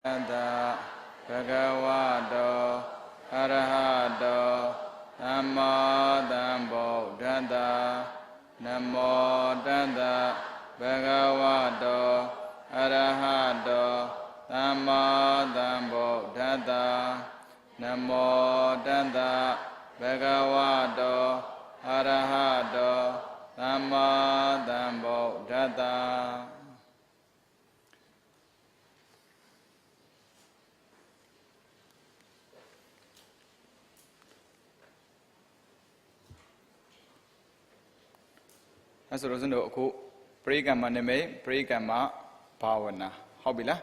Anta Bhagavato Arahato Namo Sambuddhassa Namo Tassa Bhagavato Arahato Namo Sambuddhassa Namo Tassa Bhagavato Arahato Namo Sambuddhassa As a result of Prigama Neme, Prigama Pavana. Hobila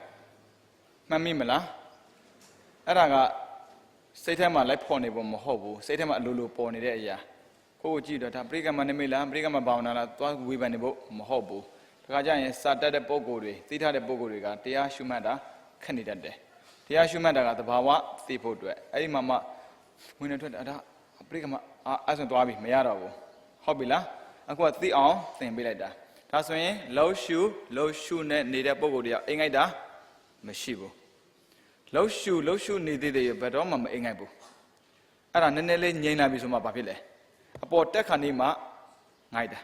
Mamimala Araga Satama like Ponebo Mohobu, Satama Lulu Pony there. Koji data Prigama Nemila, Prigama Bauna, Wibanebo Mohobu. Raja Sata de Bogori, Theta de Bogoriga, Tia Shumada, candidate. Tia Shumada, the Bawa, Thipo, Ay Mama, when I Prigama Asantwabi, Mayaro. Hobila. Aku ti on thing be like that. That's when low shoe net need a bogodia, ingada, Meshibo. Low shoe needed a better mamma ingabo. Aranele Nina Bisuma Papile. A port tecanima, neither.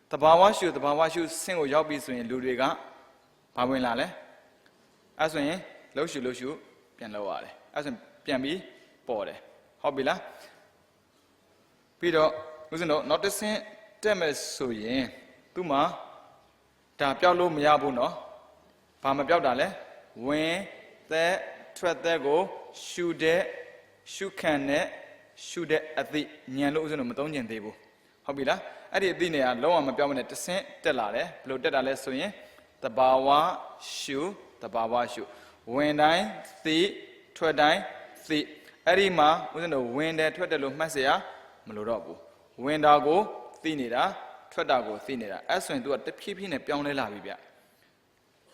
The Bawa shoe single job is in Ludwiga, Pawinale. As when low shoe, pian loale. As in Piambi, Porde. Hobila. Peter, was not the same. Temes so yin, Tuma, Tapialo Miabuno, Pamabale, when the Tretego, shoot it, shoot can it, shoot it at the Nialusan Matonian table. Hobila, I did dinner and low on my permanent descent, Telale, bloated a lesson yin, the Bawa shoe, when I see, Tredine, see, Erima, wasn't a wind that Tredelo Massia, Malorobo. When I go, Thinida, Tradago, Thinida, as when do a keeping a pion la bibia.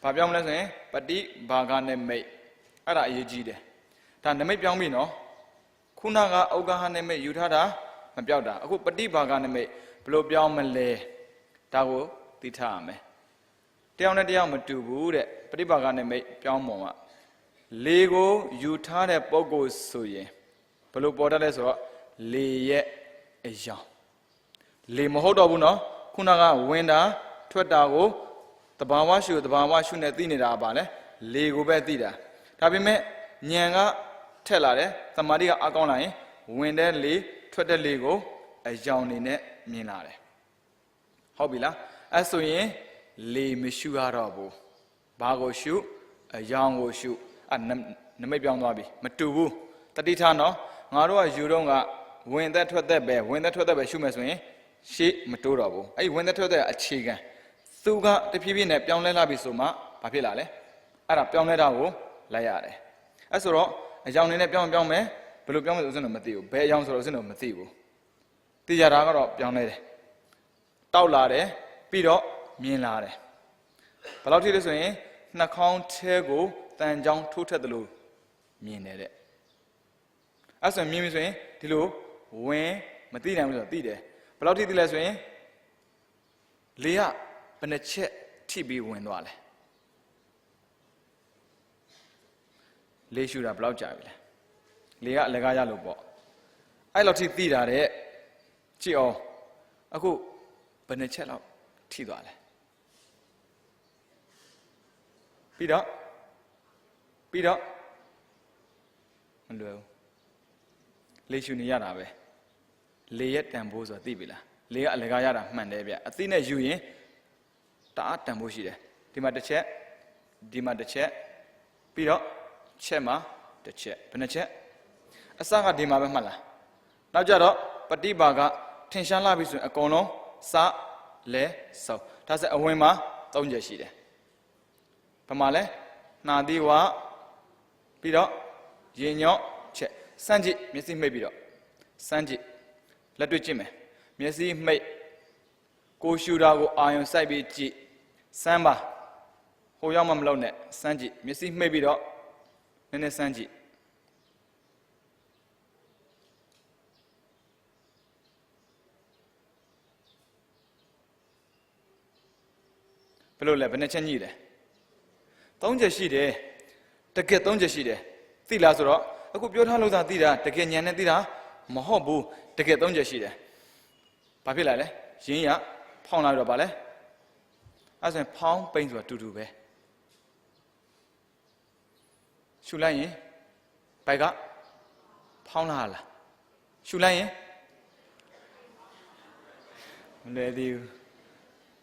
Pabion, but the bagane may. Ada yejide. Tan the may piamino. Kunaga Ogahane may Utada, Mabiada, a good padi bagane may, blow biamale, Tago, Titame. Down at the Amatubu, padi bagane may piamoma. Lego, Utah, Bogo soye. Palo borderless or leye a young. Le Mohodabuno, Kunaga, Wenda, Twetago, the Bawa shoe net dinida bale, Lego betida. Tabime, Nyanga, Telare, the Maria Agonai, Wenda Lee, Tweta Lego, a Jaunine Minare. Hobila, as so ye, Le Mishuarabu, Bago shoe, a Yango shoe, and Namibian Wabi, Matubu, Taditano, Marua Juronga, when that was the bear, when that was the shoe she maturable. I went to the Achiga. Suga, the PB net, Pianella Bisuma, Papilale, Arab Pianella, Layare. As a rock, a young in a pion me, Blue Pion was in a Matthew, Bay Youngs was in a Matthew. The Yaraga of Pianere. Taulare, Pido, Minare. Palauti this way, Nakon Tego, than John Tutadlu, Minere. As a mimic way, Tilu, when Matina was a dide. Palauti the last way, Lea, Beneche, TB Windwale. Le should have blood javel. Lea Legaya Lobo. I love Tida, Gio, a good Benechello, Tidale. Peter, and well, Le Shunianabe. Layet and Bosa Tibila. Lea Legayara Mandavia. Athena Juye, Taat and Bushide. Dima the chair, Peter, Chema, the chair, Peneche. Asaga Dima Mala. Najaro, Patibaga, Tension Labis, a cono, Sa, Le, so. That's a Wema, Tonjashide. Pamale, Nadiwa, Peter, Genio, Che, Sanji, missing maybe. Sanji. Let me Jimmy. Messi may go shoot out iron Sabi G. Samba. Hoyamam Lone, Sanji. Messi maybe dog. Nene Sanji. Pelole, Benechanide. 3ချက်ရှိတယ် တကယ်သုံးချက်ရှိတယ်သိလားဆိုတော့အခုပြောထားလို့သာသိတာတကယ်ဉာဏ်နဲ့သိတာမဟုတ်ဘူးတကယ်သုံးချက်ရှိတယ်ဘာဖြစ်လာလဲရင်းရဖောင်းလာတော့ဗာလဲအဲ့ဆိုရင်ဖောင်းပိန်ဆိုတာတူတူပဲရှုလိုက်ရင်ဘိုက်ကဖောင်းလာလားရှုလိုက်ရင်မလဲသေးဘူး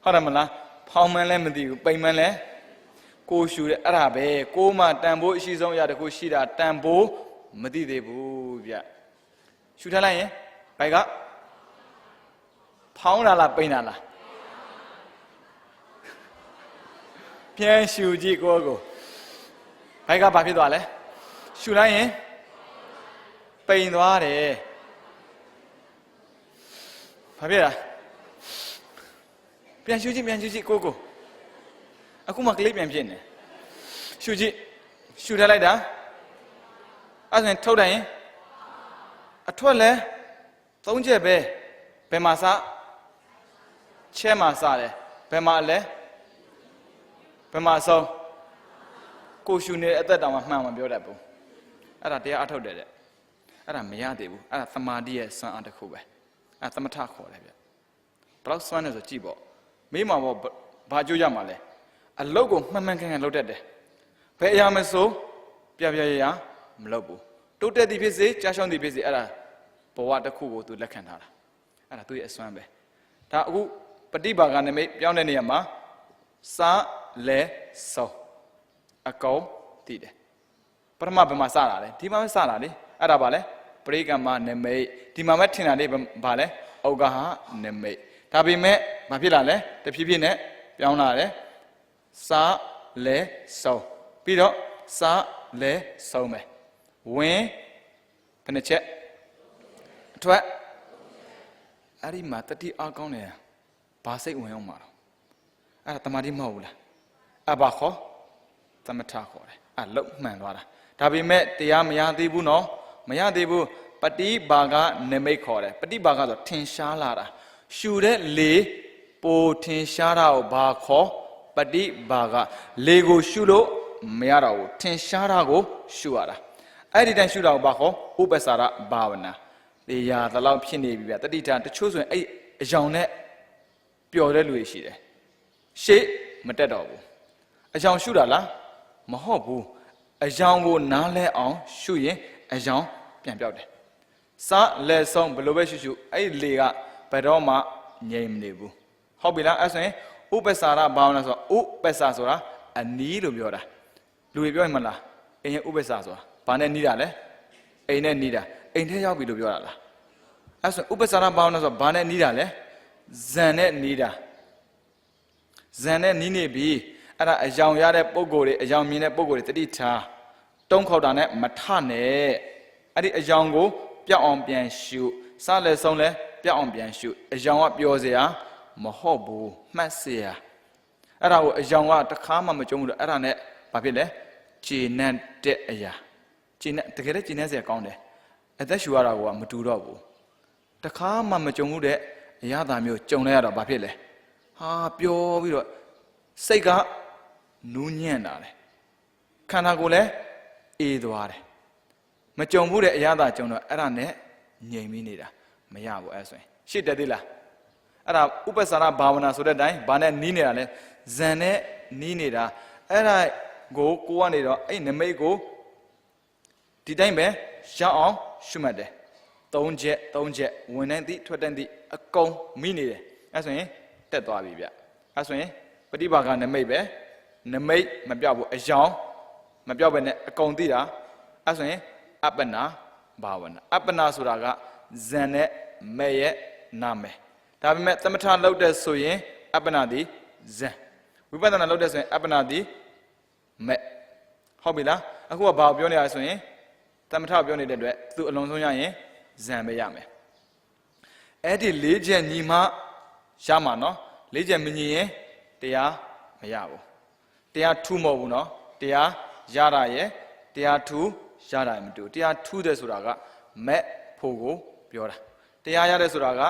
ဟုတ်တယ်မလားဖောင်းမှန်းလည်းမသိဘူးပိန်မှန်းလည်းကိုရှုတဲ့အဲ့ဒါပဲကိုမှတန်ဖိုးအရှိဆုံးအရာတခုရှိတာတန်ဖိုးမသိသေးဘူးဗျရှုထားလိုက်ရင်ဘိုက်ကဖောင်းလာလားပိန်လာလားပြန်ရှုကြည့်ကိုဘိုက်ကဘာဖြစ်သွားလဲရှုလိုက်ရင်ပိန်သွားတယ်ဘာဖြစ်လဲပြန်ရှုကြည့်ကိုအခုမှကလေးပြန်ဖြစ်နေရှုကြည့်ရှုထားလိုက်တာအဲ့ဒါဆိုရင်ထုတ်တယ်ရင်အထွက်လဲ၃ချက်ပဲဘယ်မှာစချဲမှာစတယ်ဘယ်မှာလဲဘယ်မှာဆုံးကိုရှုနေတဲ့အသက်တောင်မှမှန်မှပြောတတ်ဘူးအဲ့ဒါတရားအထုတ်တယ်တဲ့အဲ့ဒါမရသေးဘူးအဲ့ဒါသမာဓိရဲ့စွမ်းအားတစ်ခုပဲအဲ့ဒါသမထခေါ်တယ်ဗျဘယ်လောက်စွမ်းလဲဆိုကြည့်ပေါ့မေးမှာပေါ့ဘာကြိုးရမှာလဲအလုတ်ကိုမှန်ကန်ကန်လုပ်တတ်တယ်ဘယ်အရာမဆိုပြရမလုပ်ဘူးတိုးတက်သည်ဖြစ်စေကြားရှောင်းသည်ဖြစ်စေအဲ့ဒါဘဝတစ်ခုကိုသူလက်ခံထားတာအဲ့ဒါသူ့ရဲ့အစွမ်းပဲဒါအခုပฏิဘာဂနမိတ်ပြောင်းတဲ့နေရာမှာစလဲစောအကောင်တည်တယ်ပထမဘယ်မှာစလာလဲဒီမှာပဲစလာလေအဲ့ဒါဘာလဲပရိကမ္မနမိတ်ဒီမှာပဲထင်တာလေးဘာလဲဩဃဟနမိတ်ဒါပေမဲ့မဖြစ်လာလဲတဖြည်းဖြည်းနဲ့ပြောင်းလာတယ်စလဲစောပြီးတော့စလဲဆုံးမယ်ဝင်ဘယ်နှချက်အထွက်အဲ့ဒီမှာတတိအားကောင်းတယ်ဘာစိတ်ဝင်အောင်မှာတော့အဲ့ဒါတမာတိမဟုတ်ဘူးလားအဘခေါ်သမထခေါ်တယ်အဲ့လုံမှန်သွားတာဒါပေမဲ့တရားမရသေးဘူးနော်မရသေးဘူးပฏิဘာဂနမိတ်ခေါ်တယ်ပฏิဘာဂဆိုထင်ရှားလာတာရှူတဲ့လေပိုထင်ရှားတာကိုဘာခေါ်ပฏิဘာဂလေကိုရှုလို့မရတော့ဘူးထင်ရှားတာကိုရှုရတာအဲ့ဒီတိုင်းရှုတာကိုဘာခေါ်ဥပ္ပစာရဘာဝနာတရားတလောက်ဖြစ်နေပြီဗျတတိတာတချို့ဆိုရင်အဲ့အယောင်နဲ့ပျော်တဲ့လူတွေရှိတယ်ရှေ့မတက်တော့ဘူးအယောင်ရှုတာလားမဟုတ်ဘူးအယောင်ကိုနားလဲအောင်ရှုရင်အယောင်ပြန်ပြောက်တယ်စလက်ဆုံးဘယ်လိုပဲရှုအဲ့လေကဘယ်တော့မှငြိမ်မနေဘူးဟုတ်ပြီလားအဲ့ဆိုရင်ဥပ္ပစာရဘာဝနာဆိုဥပ္ပစာဆိုတာအနီးလို့ပြောတာလူတွေပြောရင်မလားအင်းရဲ့ဥပ္ပစာဆိုတာဘာနဲ့နီးတာလဲအိမ်နဲ့နီးတာအိမ်ထဲရောက်ပြီလို့ပြောတာလားအဲ့ဆိုဥပ္ပစာရဘာဝနာဆိုတာဘာနဲ့နီးတာလဲဇန်နဲ့နီးတာဇန်နဲ့နီးနေပြီအဲ့ဒါအယောင်ရတဲ့ပုံကိုယ်တွေအယောင်မြင်တဲ့ပုံကိုယ်တွေတတိထားတုံးခေါက်တာနဲ့မထနဲ့အဲ့ဒီအယောင်ကိုပြောက်အောင်ပြန်ရှုစလဲဆုံးလဲပြောက်အောင်ပြန်ရှုအယောင်ကပြောစရာမဟုတ်ဘူးမှတ်စရာအဲ့ဒါကိုအယောင်ကတခါမှမကြုံဘူးလို့အဲ့ဒါနဲ့ဘာဖြစ်လဲကျေနပ်တဲ့အရာကျေနပ်တကယ်လည်းကျေနပ်စရာကောင်းတယ်အသက်ရှူရတာကမတူတော့ဘူးတခါမှမကြုံဘူးတဲ့အရာသာမျိုးကြုံလိုက်ရတော့ဘာဖြစ်လဲဟာပျော်ပြီးတော့စိတ်ကနူးညံ့တာလေခန္ဓာကိုယ်လည်းအေးသွားတယ်မကြုံဘူးတဲ့အရာသာကြုံတော့အဲ့ဒါနဲ့ငြိမ်ပြီးနေတာမရဘူးအဲ့ဆိုရင်ရှစ်တက်သေးလားအဲ့ဒါဥပ္ပစာရဘာဝနာဆိုတဲ့အတိုင်းဘာနဲ့နီးနေတာလဲဇန်နဲ့နီးနေတာအဲ့ဒါကိုကနေတော့အဲ့နမိတ်ကိုဒီတိုင်းပဲရအောင်ရှုမှတ်တယ်၃ချက်ဝင်တိုင်းသည့်ထွက်တိုင်းသည့်အကုန်မိနေတယ်အဲ့ဆိုရင်တက်သွားပြီဗျအဲ့ဆိုရင်ပฏิဘာဂနမိတ်ပဲနမိတ်မပြောက်ဘူးအယောင်မပြောက်ပဲနဲ့အကုန်သိတာအဲ့ဆိုရင်အပ္ပနာဘာဝနာအပ္ပနာဆိုတာကဇန်နဲ့မဲ့ရဲ့နာမယ်ဒါပေမဲ့သမထလောက်တဲ့ဆိုရင်အပ္ပနာသည်ဇန်ဝိပဿနာလောက်တဲ့ဆိုရင်အပ္ပနာသည်မဲ့ဟုတ်ပြီလားအခုကဘာပြောနေရလဲဆိုရင်သမထပြောနေတဲ့အတွက်သူအလုံးစုံရရင်ဇန်ပဲရမယ်အဲ့ဒီ၄ချက်ညီမှရမှာနော်၄ချက်မညီရင်တရားမရဘူးတရားထူးမဟုတ်ဘူးနော်တရားရတာရဲ့တရားထူးရတာမတူတရားထူးတယ်ဆိုတာကမဲ့ဖို့ကိုပြောတာတရားရတယ်ဆိုတာက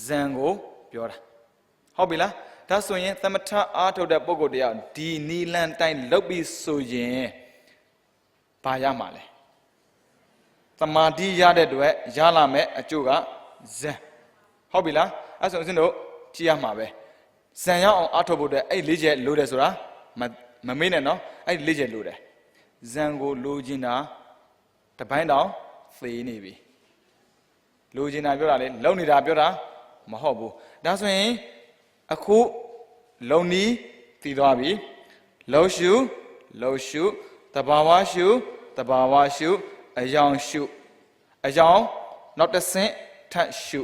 ဇန်ကိုပြောတာဟုတ်ပြီလားဒါဆိုရင်သမထအားထုတ်တဲ့ပုဂ္ဂိုလ်တရားဒီနီလန်တိုင်းလောက်ပြီးဆိုရင် ဘာရမှာလဲသမာဓိရတဲ့အတွက်ရလာမဲ့အကျိုးကဇန်ဟုတ်ပြီလားအဲ့ဆိုဦးဇင်းတို့ကြည့်ရမှာပဲဇန်ရအောင်အားထုတ်ဖို့အတွက်အဲ့၄ချက်လိုတယ်ဆိုတာမမေ့နဲ့နော်အဲ့၄ချက်လိုတယ်ဇန်ကိုလိုချင်တာတပိုင်းတောင်သေနေပြီလိုချင်တာပြောတာလေလုံနေတာပြောတာမဟုတ်ဘူးဒါဆိုရင်အခုလုံနီးတည်သွားပြီလုံရှုတဘာဝရှုအယောင်ရှုအယောင်နောက်တစ်ဆင့်ထပ်ရှု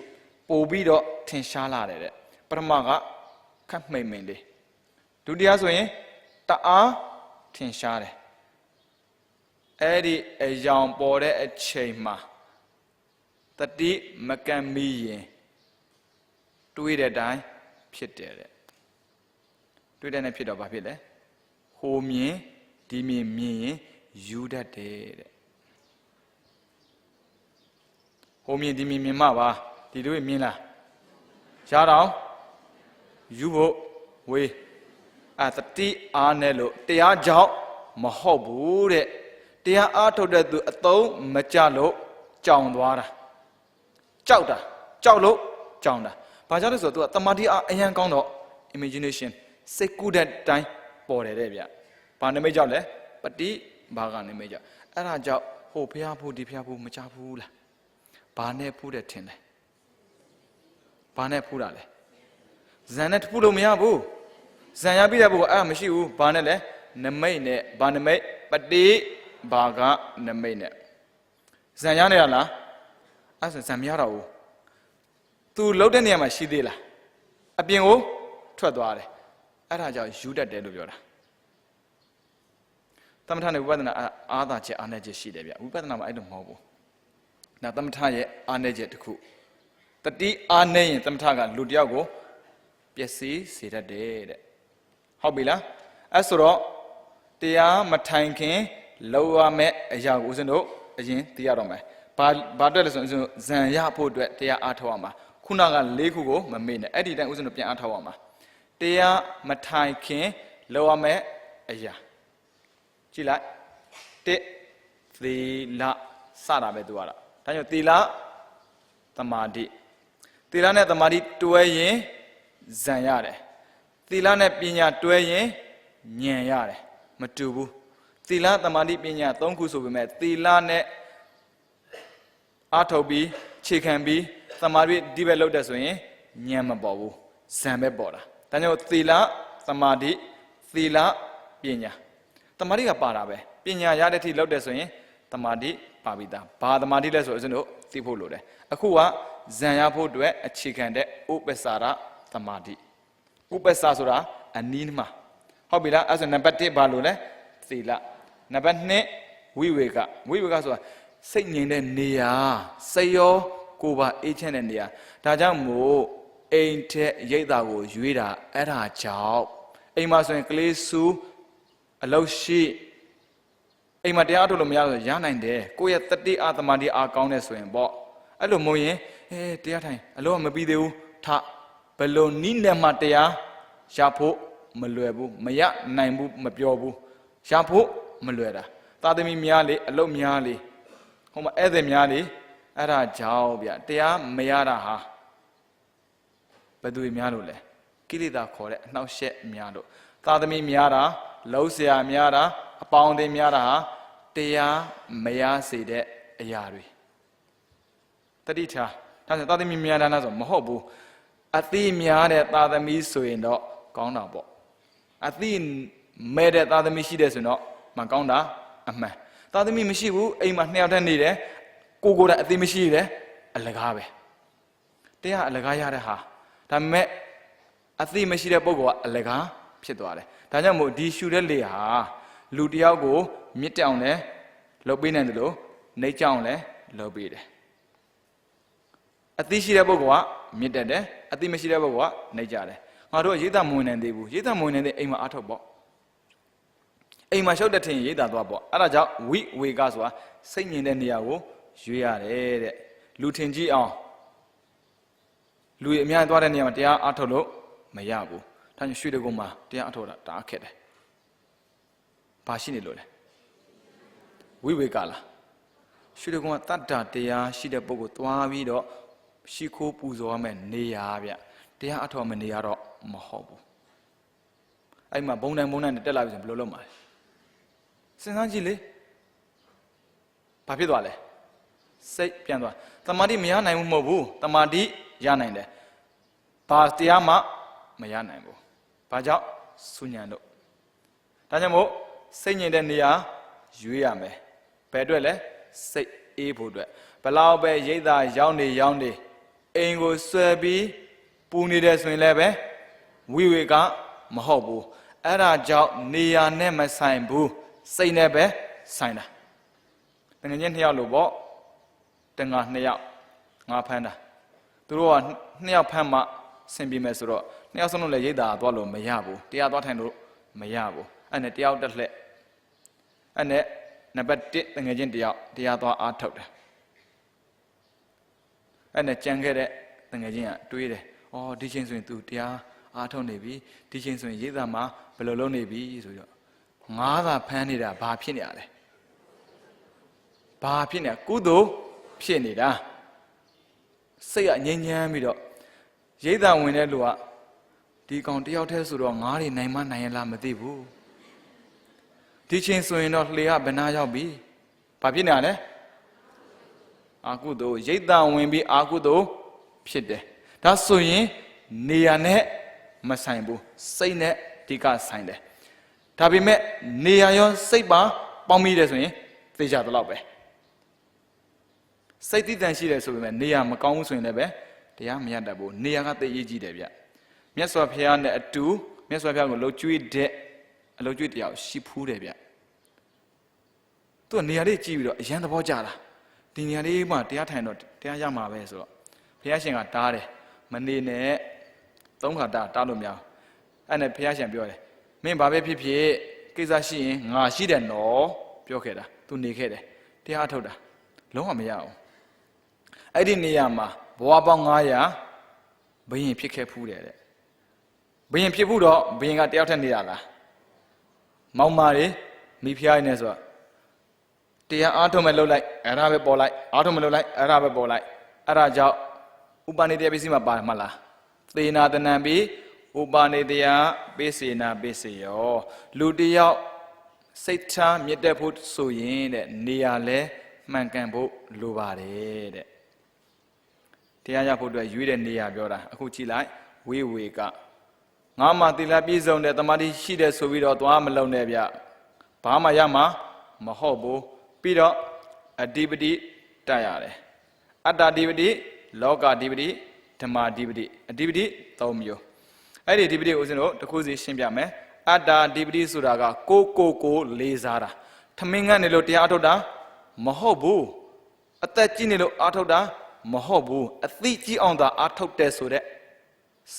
ပို့ပြီးတော့ထင်ရှားလာတယ်တဲ့ပထမကခက်မိန်မိန်လေးဒုတိယဆိုရင်တအားထင်ရှားတယ်အဲ့ဒီအယောင်ပေါ်တဲ့အချိန်မှာတတိမကံမီရင်တွေးတဲ့အတိုင်းဖြစ်တယ်တဲ့တွေးတဲ့နဲ့ဖြစ်တော့ဘာဖြစ်လဲဟိုမြင်ဒီမြင်ရင်ယူတတ်တယ်တဲ့ဟိုမြင်ဒီမြင်မှပါဒီတို့မြင်လားရှားတော့ယူဖို့ဝေးတတိအားနဲ့လို့တရားကြောင့်မဟုတ်ဘူးတဲ့တရားအားထုတ်တဲ့သူအသုံးမကြလို့ကြောင်သွားတာကြောက်လို့ကြောင်တာဘာကြောင့်လဲဆိုတော့ तू ကတမာတိအားအရန်ကောင်းတော့ imagination စိတ်ကူးတဲ့တိုင်းပေါ်တယ်တဲ့ဗျဘာနမိတ်ကြောင့်လဲပฏิဘာကနမိတ်ကြောင့်အဲ့ဒါကြောင့်ဟိုဖျားဖို့ဒီဖျားဖို့မကြဘူးလားဘာနဲ့ဖူးတယ်ထင်လဲဘာနဲ့ဖူးတာလဲဇန်နဲ့ဖူးလို့မရဘူးဇန်ရပြီးတဲ့ဘုကအဲ့ဒါမရှိဘူးဘာနဲ့လဲနမိတ်နဲ့ဘာနမိတ်ပฏิဘာကနမိတ်နဲ့ဇန်ရနေရလားအဲ့ဆိုဇန်မရတော့ဘူးသူလှုပ်တဲ့နေရာမှာရှိသေးလားအပြင်ကိုထွက်သွားတယ်အဲ့ဒါကြောင့်ယူတတ်တယ်လို့ပြောတာသမထနဲ့ဝိပဿနာအားသာချက်အားနည်းချက်ရှိတယ်ဗျဝိပဿနာမှာအဲ့လိုမဟုတ်ဘူးနောက်သမထရဲ့အားနည်းချက်တစ်ခုတတိအားနည်းရင်သမထကလူတယောက်ကိုပျက်စီးစေတတ်တယ်တဲ့ဟုတ်ပြီလားအဲ့ဆိုတော့တရားမထိုင်ခင်လောက်ရမယ့်အရာကိုဦးဇင်းတို့အရင်သိရတော့မယ်ဘာအတွက်လဲဆိုရင်ဇန်ရဖို့အတွက်တရားအားထုတ်ရမှာခုနက၄ခုကိုမမေ့နဲ့အဲ့ဒီတိုင်းဦးဇင်းတို့ပြန်အားထုတ်ရမှာတရားမထိုင်ခင်လောက်ရမယ့်အရာကြည့်လိုက်တစ်သီလစတာပဲသူကဒါကြောင့်သီလသမာဓိသီလနဲ့သမာဓိတွဲရင်ဇန်ရတယ်သီလနဲ့ပညာတွဲရင်ဉာဏ်ရတယ်မတူဘူးသီလသမာဓိပညာ၃ခုဆိုပေမဲ့သီလနဲ့အားထုတ်ပြီးခြေခံပြီးသမာဓိဒီဘက်လောက်တဲ့ဆိုရင်ဉာဏ်မပေါ်ဘူးဇန်ပဲပေါ်တာဒါကြောင့်သီလသမာဓိသီလပညာသမာဓိကပါတာပဲပညာရတဲ့ထိလောက်တဲ့ဆိုရင်သမာဓိပါပြီသားဘာသမာဓိလဲဆိုတော့ဦးဇင်းတို့သိဖို့လိုတယ်အခုကဇန်ရဖို့အတွက်အခြေခံတဲ့ဥပ္ပစာရသမာဓိဥပ္ပစာဆိုတာအနီးမှာဟုတ်ပြီလားအဲ့ဆိုနံပါတ်1ဘာလို့လဲသီလနံပါတ်2ဝိဝေကဆိုတာစိတ်ငြိမ်တဲ့နေရာစိတ်ရောကိုယ်ပါအေးချမ်းတဲ့နေရာဒါကြောင့်မို့အိမ်ထက်ရိတ်တာကိုရွေးတာအဲ့ဒါကြောင့်အိမ်မှာဆိုရင်ကလေးစုအလုပ်ရှိအိမ်မှာတရားထုတ်လို့မရဆိုရနိုင်တယ်ကိုယ့်ရဲ့တတိအာသမာဓိအားကောင်းတဲ့ဆိုရင်ပေါ့အဲ့လိုမဟုတ်ရင်တရားထိုင်အလုပ်ကမပြီးသေးဘူးထဘယ်လိုနိနဲ့မှတရားရဖို့မလွယ်ဘူးမရနိုင်ဘူးမပြောဘူးရဖို့မလွယ်တာသာသမီများလေအလုပ်များလေဟိုမှာဧည့်သည်များလေအဲ့ဒါကြောင့်ဗျတရားမရတာဟာဘယ်သူများလို့လဲကိလေသာခေါ်တဲ့အနှောက်အယှက်များလို့သာသမီများတာလုံးဆရာများတာအပေါင်းအသင်းများတာဟာတရားမရစေတဲ့အရာတွေတတိထားဒါဆိုသာသမီများတာဆိုမဟုတ်ဘူးအသိများတဲ့သာသမီဆိုရင်တော့ကောင်းတာပေါ့အသိမဲ့တဲ့သာသမီရှိတယ်ဆိုရင်တော့မကောင်းတာအမှန်သာသမီမရှိဘူးအိမ်မှာ2ယောက်တည်းနေတယ်ကိုယ်တိုင်အသိမရှိတယ်အလကားပဲတရားအလကားရတဲ့ဟာဒါပေမဲ့အသိမရှိတဲ့ပုဂ္ဂိုလ်ကအလကားဖြစ်သွားတယ်ဒါကြောင့်မို့ဒီရှုတဲ့လေဟာလူတယောက်ကိုမြစ်တောင်လဲလုပ်ပေးနိုင်တယ်လို့နှိတ်ကြောင်လဲလုပ်ပေးတယ်အသိရှိတဲ့ပုဂ္ဂိုလ်ကမြစ်တက်တယ်အသိမရှိတဲ့ပုဂ္ဂိုလ်ကနှိတ်ကြတယ်ငါတို့ရေးတာမဝင်နိုင်သေးဘူးရေးတာမဝင်နိုင်တဲ့အိမ်မှာအထုတ်ပေါ့အိမ်မှာရှုပ်တဲ့ထင်ရေးတာသွားပေါ့အဲ့ဒါကြောင့်ဝိဝေကဆိုတာစိတ်ငြိမ်တဲ့နေရာကိုရွေးရတယ်တဲ့လူထင်ကြည့်အောင်လူအများသွားတဲ့နေရာမှာတရားအထုတ်လို့မရဘူးဒါကြောင့်ရွှေတကုံမှာတရားအထုတ်တာတအားခက်တယ်ဘာရှိနေလို့လဲဝ ဝိဝေကလားရှုတဲ့ကောင်ကတတ္တတရားရှိတဲ့ပုဂ္ဂိုလ်သွားပြီးတော့ရှိခိုးပူဇော်ရမယ်နေရဗျတရားအထောက်မနေရတော့မဟုတ်ဘူးအဲ့မှာဘုံတိုင်းနဲ့တက်လာပြီဆိုဘယ်လိုလုပ်မှာလဲစဉ်းစားကြည့်လေဘာဖြစ်သွားလဲစိတ်ပြန်သွားတမာတိမရနိုင်ဘူးမဟုတ်ဘူးတမာတိရနိုင်တယ်ဘာတရားမှမရနိုင်ဘူးဘာကြောင့်ဆုညံတို့ဒါကြောင့်မို့စိတ်ငြိမ်တဲ့နေရာရွေးရမယ်ဘယ်အတွက်လဲစိတ်အေးဖို့အတွက်ဘလောက်ပဲရိတ်သားရောက်နေအိမ်ကိုဆွဲပြီးပူနေတယ်ဆိုရင်လည်းပဲဝိဝေကမဟုတ်ဘူးအဲ့ဒါကြောင့်နေရာနဲ့မဆိုင်ဘူးစိတ်နဲ့ပဲဆိုင်တာတကယ်ချင်း2ယောက်လို့ပေါ့တငါ2ယောက်ငါဖမ်းတာသူတို့က2ယောက်ဖမ်းမှဆင်ပြေမယ်ဆိုတော့2ယောက်စလုံးလည်းရိတ်သားသွားလို့မရဘူးတရားသွားထိုင်လို့မရဘူးအဲ့နဲ့တယောက်တက်လှက်အဲ့နဲ့နံပါတ်1တကယ်ချင်းတယောက်တရားသွားအားထုတ်တယ်အဲ့နဲ့ကြံခဲ့တဲ့တကယ်ချင်းကတွေးတယ်ဩဒီချင်းဆိုရင် तू တရားအားထုတ်နေပြီဒီချင်းဆိုရင်ရိတ်သားမှာဘယ်လိုလုပ်နေပြီဆိုတော့ငါးသာဖမ်းနေတာဘာဖြစ်နေရလဲဘာဖြစ်နေကုသိုလ်ဖြစ်နေတာစိတ်ကငြိမ်းချမ်းပြီးတော့ရိတ်သားဝင်တဲ့လူကဒီကောင်တယောက်တည်းဆိုတော့ငါးတွေနိုင်မနိုင်ရလားမသိဘူးဒီချင်းဆိုရင်တော့လှေကဘယ်နာရောက်ပြီဘာဖြစ်နေရလဲအာကုသိုလ်ရိတ်သားဝင်ပြီးအာကုသိုလ်ဖြစ်တယ်ဒါဆိုရင်နေရာနဲ့မဆိုင်ဘူးစိတ်နဲ့ဒီကဆိုင်တယ်ဒါပေမဲ့နေရာရောစိတ်ပါပေါင်းမိတယ်ဆိုရင်သိကြတော့ပဲစိတ်တည်တံရှိတယ်ဆိုပေမဲ့နေရာမကောင်းဘူးဆိုရင်လည်းပဲတရားမရတတ်ဘူးနေရာကသိရေးကြည့်တယ်ဗျမြတ်စွာဘုရားနဲ့အတူမြတ်စွာဘုရားကိုလှုပ်ကြွေးတဲ့အလှုပ်ကြွေးတရားရှိဖူးတယ်ဗျသူကနေရာလေးကြည့်ပြီးတော့အရန်သဘောကျတာဒီနေရာလေးမှတရားထိုင်တော့တရားရမှာပဲဆိုတော့ဘုရားရှင်ကတားတယ်မနေနဲ့3ခါတားလို့မရဘူးအဲ့နဲ့ဘုရားရှင်ပြောတယ်မင်းဘာပဲဖြစ်ဖြစ်ကိစ္စရှိရင်ငါရှိတယ်နော်ပြောခဲ့တာသူနေခဲ့တယ်တရားထုတ်တာလုံးဝမရအောင်အဲ့ဒီနေရာမှာဘဝပေါင်း900ဘယင်ဖြစ်ခဲ့ဖူးတယ်တဲ့ဘယင်ဖြစ်ဖို့တော့ဘယင်ကတယောက်ထက်နေတာလားမောင်မာတွေမိဖုရားနေဆိုတော့တရားအားထုတ်မဲ့လှုပ်လိုက်အဲ့ဒါပဲပေါ်လိုက်အားထုတ်မဲ့လှုပ်လိုက်အဲ့ဒါပဲပေါ်လိုက်အဲ့ဒါကြောင့်ဥပနိဒေယပစ္စည်းမှာပါမှလားသေနာတနံပိဥပနိဒေယပိစေနာပိစေယောလူတယောက်စိတ်ထားမြတ်တဲ့ဖို့ဆိုရင်တဲ့နေရာလဲမှန်ကန်ဖို့လိုပါတယ်တဲ့တရားရဖို့အတွက်ရွေးတဲ့နေရာပြောတာအခုကြည့်လိုက်ဝေဝေကငါမှသီလပြည့်စုံတဲ့တမာတိရှိတဲ့ဆိုပြီးတော့သွားမလုံနဲ့ဗျဘာမှရမှာမဟုတ်ဘူးပြီးတော့အဓိပတိတတ်ရတယ်အတ္တဓိပတိလောကဓိပတိဓမ္မဓိပတိအဓိပတိ3မျိုးအဲ့ဒီဓိပတိကိုဦးဇင်းတို့တစ်ခုစီရှင်းပြမယ်အတ္တဓိပတိဆိုတာကကိုလေးစားတာထမင်းငတ်နေလို့တရားအထုတ်တာမဟုတ်ဘူးအသက်ကြီးနေလို့အာထုတ်တာမဟုတ်ဘူးအသိကြီးအောင်သာအာထုတ်တယ်ဆိုတဲ့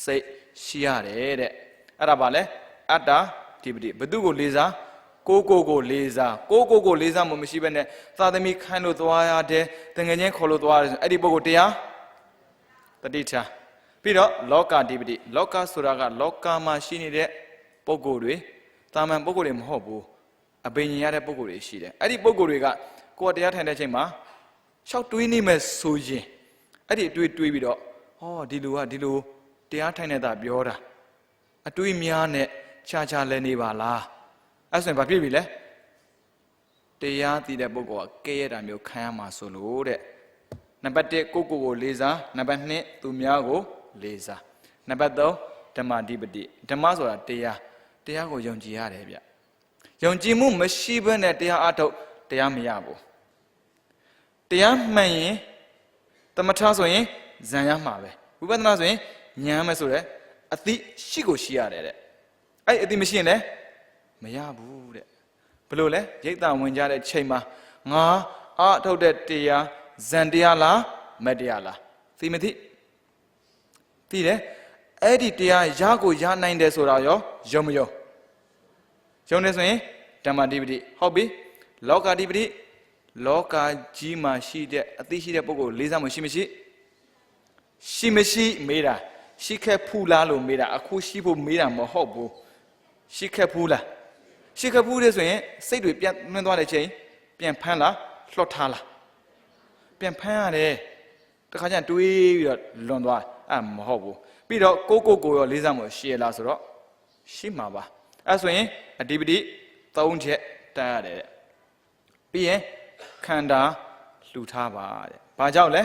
စိတ်ရှိရတယ်တဲ့အဲ့ဒါပါလေအတ္တဓိပတိဘသူကိုလေးစားကိုလေးစားကိုလေးစားမှမရှိဘဲနဲ့သာသမီခိုင်းလို့သွားရတယ်တငယ်ချင်းခေါ်လို့သွားရတယ်အဲ့ဒီပုဂ္ဂိုလ်တရားတတိထားပြီးတော့လောကဓိပတိလောကဆိုတာကလောကမှာရှိနေတဲ့ပုဂ္ဂိုလ်တွေတာမန်ပုဂ္ဂိုလ်တွေမဟုတ်ဘူးအဘိညာဉ်ရတဲ့ပုဂ္ဂိုလ်တွေရှိတယ်အဲ့ဒီပုဂ္ဂိုလ်တွေကကိုယ်တရားထိုင်တဲ့အချိန်မှာရှောက်တွေးနေမဲ့ဆိုရင်အဲ့ဒီအတွေးပြီးတော့ဟောဒီလူကဒီလိုတရားထိုင်နေတာပြောတာအတွေးများနဲ့ခြားလဲနေပါလားအဲ့ဆိုရင်ဘာဖြစ်ပြီလဲတရားသိတဲ့ပုဂ္ဂိုလ်ကကဲရတာမျိုးခံရမှာဆိုလို့တဲ့နံပါတ်1ကိုလေးစားနံပါတ်2သူများကိုလေးစားနံပါတ်3ဓမ္မဓိပတိဓမ္မဆိုတာတရားကိုယုံကြည်ရတယ်ဗျယုံကြည်မှုမရှိဘဲနဲ့တရားအထုတ်တရားမရဘူးတရားမှန်ရင်သမထဆိုရင်ဇံရမှာပဲဝိပဿနာဆိုရင်ဉာဏ်မယ်ဆိုတဲ့အသိရှိကိုရှိရတယ်တဲ့အဲ့အသိမရှိရင်လည်းမရဘူးတဲ့ဘယ်လိုလဲရိတ်တဝင်ကြတဲ့ချိန်မှာငါအာထုတ်တဲ့တရားဇန်တရားလားမတရားလားသိမသိသိတယ်အဲ့ဒီတရားရကိုရနိုင်တယ်ဆိုတာရောယုံမယုံနေဆိုရင်ဓမ္မဓိပတိဟုတ်ပြီလောကဓိပတိလောကကြီးမှာရှိတဲ့အသိရှိတဲ့ပုဂ္ဂိုလ်လေးစားမှုရှိမရှိမေးတာရှိခဲ့ဖူးလားလို့မေးတာအခုရှိဖို့မေးတာမဟုတ်ဘူးရှိခဲ့ဖူးလားရှိခဲ့ဖူးတယ်ဆိုရင်စိတ်တွေပြတ်နှွှဲသွားတဲ့ချိန် ပြန်ဖမ်းလားလွှတ်ထားလားပြန်ဖမ်းရတယ်တခါကျရင်တွေးပြီးတော့လွန်သွားအဲ့မဟုတ်ဘူးပြီးတော့ကိုရောလေးစားမှုရှိရလားဆိုတော့ရှိမှာပါအဲ့ဆိုရင်အဓိပတိ3ချက်တန်းရတယ်ပြီးရင်ခန္ဓာလှူထားပါတဲ့ဘာကြောင့်လဲ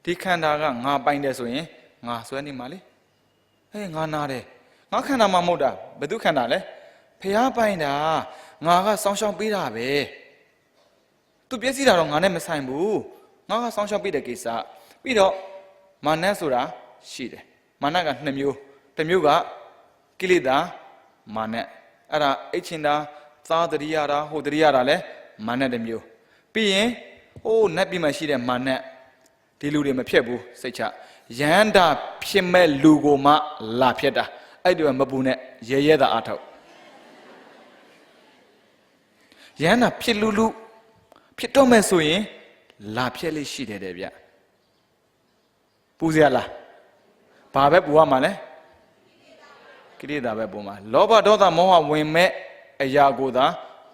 ဒီခန္ဓာကငါပိုင်တယ်ဆိုရင်ငါဆွဲနေမှာလေဟဲ့ငါနာတယ်ငါခန္ဓာမှမဟုတ်တာဘယ်သူခန္ဓာလဲဖះပိုင်တာငါကစောင်းရှောင်းပေးတာပဲသူပြည့်စည်တာတော့ငါနဲ့မဆိုင်ဘူးငါကစောင်းရှောင်းပေးတဲ့ကိစ္စပြီးတော့မာနဆိုတာရှိတယ်မာနက2မျိုးတစ်မျိုးကကိလေသာမာနအဲ့ဒါအိတ်ချင်တာသာတရိယတာဟိုတရိယတာလဲမာနတစ်မျိုးပြီးရင်ဟိုးနတ်ပြည်မှာရှိတဲ့မာနဒီလူတွေမဖြစ်ဘူးစိတ်ချရဟန္တာဖြစ်မဲ့လူကိုမှလာဖြစ်တာအဲ့ဒီမပူနဲ့ရဲတာအထောက်ရဟန္တာဖြစ်လူဖြစ်တော့မဲ့ဆိုရင်လာဖြစ်လေးရှိတယ်တဲ့ဗျပူစရာလားဘာပဲပူရမှာလဲကိလေသာပဲပူမှာလောဘဒေါသမောဟဝင်မဲ့အရာကိုသာ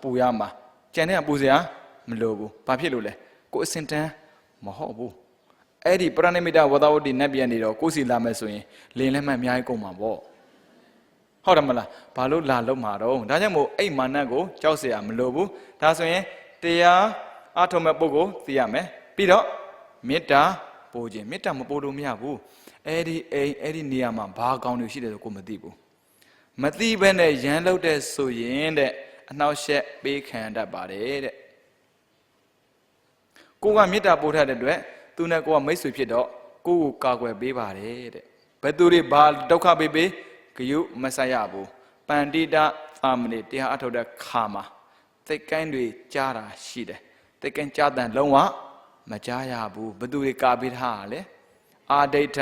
ပူရမှာကျန်တဲ့ပူစရာမလိုဘူးဘာဖြစ်လို့လဲကိုအစင်တန်းမဟုတ်ဘူးအဲ့ဒီပရဏိမိတဝဒဝတိနတ်ပြန်နေတော့ကိုစီလာမယ်ဆိုရင်လင်းလက်မှတ်အများကြီးကုန်မှာပေါ့ဟုတ်တယ်မလားဘာလို့လာလုံးမှာတော့ဒါကြောင့်မို့အဲ့မာနကိုကြောက်เสียမလိုဘူးဒါဆိုရင်တရားအထုံးမဲ့ပုဂ္ဂိုလ်သိရမယ်ပြီးတော့မေတ္တာပို့ခြင်းမေတ္တာမပို့လို့မရဘူးအဲ့ဒီနေရာမှာဘာကောင်းတွေရှိတယ်ဆိုကိုမသိဘူးမသိဘဲနဲ့ရန်လုပ်တဲ့ဆိုရင်တဲ့အနှောက်အယှက်ပေးခံတတ်ပါတယ်တဲ့ကိုကမေတ္တာပို့ထားတဲ့အတွက်သူနဲ့ကိုကမိတ်ဆွေဖြစ်တော့ကိုကိုကာကွယ်ပေးပါတယ်တဲ့ဘယ်သူတွေဘာဒုက္ခပေးဂယုမဆက်ရဘူးပန္တိတသာမဏေတရားအထုတ်တဲ့ခါမှာသိကိုင်းတွေကြားတာရှိတယ်သိကိုင်းကြားတဲ့လုံးဝမကြားရဘူးဘယ်သူတွေကာပေးထားလဲအာဒိဋ္ဌ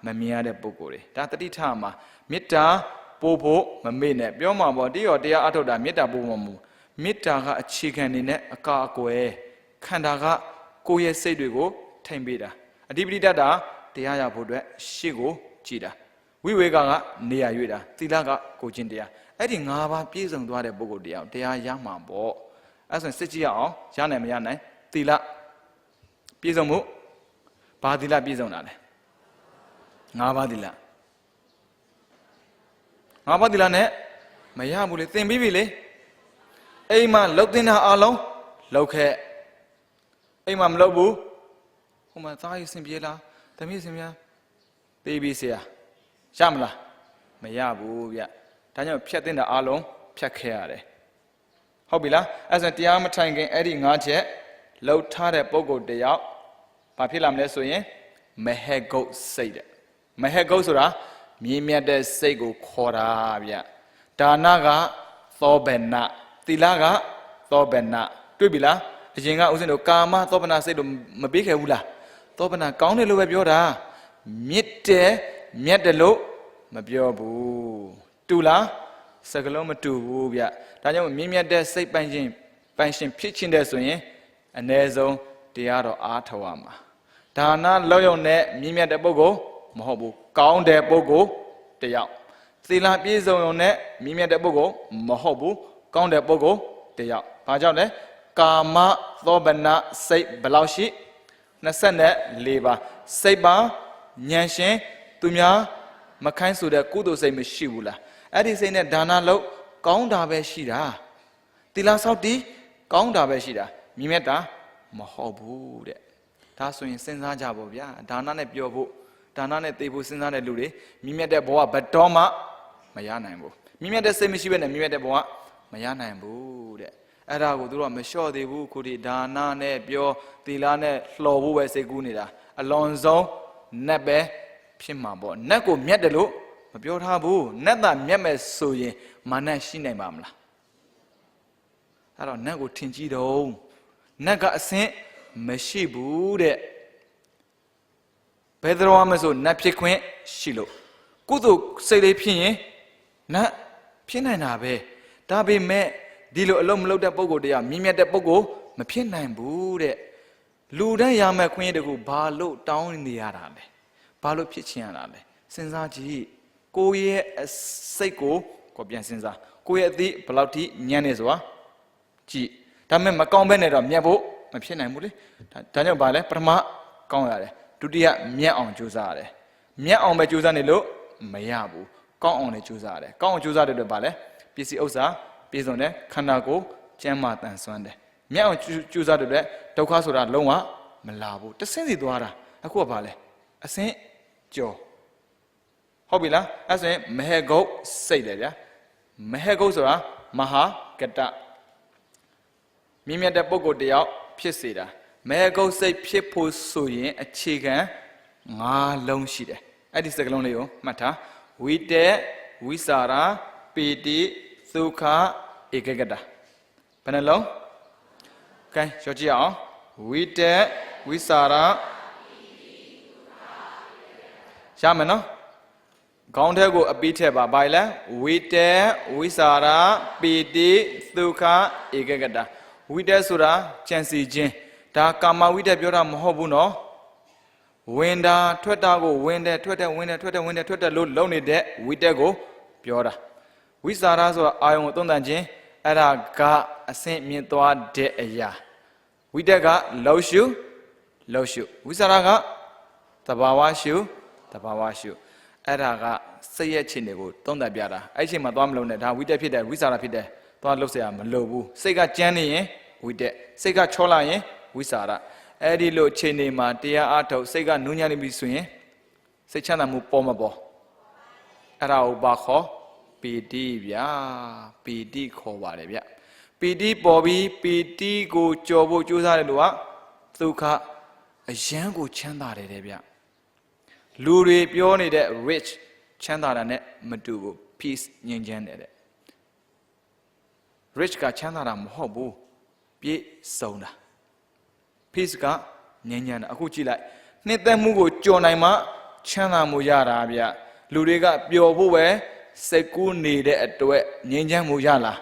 မမြင်ရတဲ့ပုဂ္ဂိုလ်တွေဒါတတိထမှာမေတ္တာပို့ဖို့မမေ့နဲ့ပြောမှာပေါ့တိရောတရားအထုတ်တာမေတ္တာပို့မှာမဟုတ်မေတ္တာကအခြေခံနေနဲ့အကာအကွယ်ခန္ဓာကကိုယ့်ရဲ့စိတ်တွေကိုထိမ့်ပေးတာအဓိပတိတ္တာတရားရဖို့အတွက်ရှေ့ကိုကြည်တာဝိဝေကကနေရာရွေးတာသီလကကိုချင်းတရားအဲ့ဒီ၅ပါးပြည့်စုံသွားတဲ့ပုဂ္ဂိုလ်တရားရမှာပေါ့အဲ့ဆိုစစ်ကြည့်ရအောင်ရနိုင်မရနိုင်သီလပြည့်စုံမှုဘာသီလပြည့်စုံတာလဲ၅ပါးသီလ၅ပါးသီလနဲ့မရဘူးလေသင်ပြီးပြီလေအိမ်မှာလှုပ်တင်တာအလုံးလှုပ်ခဲ့အိမ်မှာမလှုပ်ဘူးဟိုမှာသားရည်စင်ပြေလားသမီးစင်များပေးပြီးဆရာရမလားမရဘူးဗျဒါကြောင့်ဖြတ်တင်တာအလုံးဖြတ်ခဲ့ရတယ်ဟုတ်ပြီလားအဲ့ဆိုတရားမထိုင်ခင်အဲ့ဒီ၅ချက်လှုပ်ထားတဲ့ပုံကိုတယောက်ဘာဖြစ်လာမလဲဆိုရင်မဟေဂုတ်စိတ်တဲ့မဟေဂုတ်ဆိုတာမြင်မြတ်တဲ့စိတ်ကိုခေါ်တာဗျဒါနကသောဘနသီလကသောဘနတွေ့ပြီလားအရင်ကဥစဉ်တို့ကာမသောဘနစိတ်တို့မပေးခဲ့ဘူးလားသောဘနကောင်းတယ်လို့ပဲပြောတာမြစ်တယ်မြတ်တယ်လို့မပြောဘူးတူလားစကလုံးမတူဘူးဗျဒါကြောင့်မြင့်မြတ်တဲ့စိတ်ပိုင်ရှင်ဖြစ်ခြင်းတဲ့ဆိုရင်အ ਨੇ ဆုံးတရားတော်အားထုတ်ရမှာဒါနလောက်ရုံနဲ့မြင့်မြတ်တဲ့ပုဂ္ဂိုလ်မဟုတ်ဘူးကောင်းတဲ့ပုဂ္ဂိုလ်တယောက်သီလပြည့်စုံရုံနဲ့မြင့်မြတ်တဲ့ပုဂ္ဂိုလ်မဟုတ်ဘူးကောင်းတဲ့ပုဂ္ဂိုလ်တယောက်ဘာကြောင့်လဲကာမသောဘနစိတ်ဘယ်လောက်ရှိ24ပါစိတ်ပါဉာဏ်ရှင်သူများမခိုင်းဆိုတဲ့ကုသိုလ်စိတ်မရှိဘူးလားအဲ့ဒီစိတ်နဲ့ဒါနလုပ်ကောင်းတာပဲရှိတာသီလဆောက်တည်ကောင်းတာပဲရှိတာမြင်မြတ်တာမဟုတ်ဘူးတဲ့ဒါဆိုရင်စဉ်းစားကြပါဗျာဒါနနဲ့ပြောဖို့ဒါနနဲ့သိဖို့စဉ်းစားတဲ့လူတွေမြင်မြတ်တဲ့ဘဝဘတော်မှမရနိုင်ဘူးမြင်မြတ်တဲ့စိတ်မရှိဘဲနဲ့မြင်မြတ်တဲ့ဘဝမရနိုင်ဘူးတဲ့အဲ့ဒါကိုသူတို့ကမလျှော့သေးဘူးခုဒီဒါနနဲ့ပြောသီလနဲ့လှော်ဖို့ပဲစိတ်ကူးနေတာအလွန်ဆုံးနတ်ပဲဖြစ်မှာပေါ့နတ်ကိုမြတ်တယ်လို့မပြောထားဘူးနတ်သာမြတ်မဲ့ဆိုရင်မာနရှိနိုင်ပါမလားအဲ့တော့နတ်ကိုထင်ကြည့်တော့နတ်ကအဆင့်မရှိဘူးတဲ့ဘယ်တော်မှမဆိုနတ်ဖြစ်ခွင့်ရှိလို့ကုသိုလ်စိတ်လေးဖြစ်ရင်နတ်ဖြစ်နိုင်တာပဲဒါပေမဲ့ဒီလိုအလုံးမလုံးတဲ့ပုံကိုတရားမြင့်မြတ်တဲ့ပုံကိုမဖြစ်နိုင်ဘူးတဲ့လူတန်းရမယ်ခွင့်ရတကူဘာလို့တောင်းနေရတာလဲဘာလို့ဖြစ်ချင်ရတာလဲစဉ်းစားကြည့်ကိုယ့်ရဲ့စိတ်ကိုပြန်စဉ်းစားကိုယ့်ရဲ့အသိဘယ်လောက်ထိညံ့နေဆိုတာကြည့် ဒါမဲ့မကောင်းဘဲနဲ့တော့မြတ်ဖို့မဖြစ်နိုင်ဘူးလေဒါကြောင့်ဗာလဲပထမကောင်းရတယ်ဒုတိယမြတ်အောင်ကြိုးစားရတယ်မြတ်အောင်ပဲကြိုးစားနေလို့မရဘူးကောင်းအောင်လည်းကြိုးစားရတယ်ကောင်းအောင်ကြိုးစားတဲ့အတွက်ဗာလဲပစ္စည်းဥစ္စာပြည့်စုံတယ်ခန္ဓာကိုယ်ကျန်းမာတန်ဆွမ်းတယ်မြတ်အောင်ကြိုးစားတဲ့အတွက်ဒုက္ခဆိုတာလုံးဝမလာဘူးတဆင့်စီသွားတာအခုကဗာလဲအစင်းကြော်ဟုတ်ပြီလားအဲ့ဆိုရင်မဟေဂုတ်စိတ်တယ်ဗျာမဟေဂုတ်ဆိုတာမဟာကတမြင့်မြတ်တဲ့ပုဂ္ဂိုလ်တယောက်ဖြစ်စေတာမဟေဂုတ်စိတ်ဖြစ်ဖို့ဆိုရင်အခြေခံ၅လုံးရှိတယ်အဲ့ဒီစကားလုံးလေးကိုမှတ်ထားဝိတေဝိစာရာပိတိသုခဧကဂတဘယ်နှလုံးကဲရောကြည့်အောင်ဝိတေဝိစာရာရမယ်နော်ခေါင်းထဲကိုအပိထက်ပါဘာလဲဝိတေဝိစာရာပိတိသုခဧကဂတဝိတေဆိုတာကြံစီခြင်းဒါကာမဝိတေပြောတာမဟုတ်ဘူးနော်ဝင်တာထွက်တာကိုဝင်တယ်ထွက်တယ်ဝင်တယ်ထွက်တယ်ဝင်တယ်ထွက်တယ်လို့လုံနေတဲ့ဝိတေကိုပြောတာဝိစာရာဆိုတာအာယုံကိုသုံးသပ်ခြင်းအဲ့ဒါကအဆင့်မြင့်သွားတဲ့အရာဝိတေကလှုပ်ရှုဝိစာရာကသဘာဝရှုအဲ့ဒါကစိတ်ရဲ့ခြေနေကိုသုံးသပ်ပြတာအဲ့ချိန်မှာသွားမလုံးနဲ့ဒါဝိတက်ဖြစ်တယ်ဝိစာရာဖြစ်တယ်သွားလှုပ်เสียမလိုဘူးစိတ်ကကြမ်းနေရင်ဝိတက်စိတ်ကချောလာရင်ဝိစာရာအဲ့ဒီလိုခြေနေမှာတရားအားထုတ်စိတ်ကနူးညံ့နေပြီဆိုရင်စိတ်ချမ်းသာမှုပေါ်မပေါ်အဲ့ဒါကိုဘာခေါ်ပီတိဗျာပီတိခေါ်ပါတယ်ဗျပီတိပေါ်ပြီးပီတိကိုကြော်ဖို့ကြိုးစားတယ်လို့ကဒုက္ခအယံကိုချမ်းသာတယ်တဲ့ဗျလူတွေပြောနေတဲ့ rich ချမ်းသာတာနဲ့မတူဘူး peace ငြိမ်းချမ်းတယ်တဲ့ rich ကချမ်းသာတာမဟုတ်ဘူးပြည့်စုံတာ peace ကငြိမ်းချမ်းတာအခုကြည့်လိုက်နှစ်သက်မှုကိုကြော်နိုင်မှချမ်းသာမှုရတာဗျလူတွေကပျော်ဖို့ပဲစိတ်ကူးနေတဲ့အတွက်ငြိမ်းချမ်းမှုရလား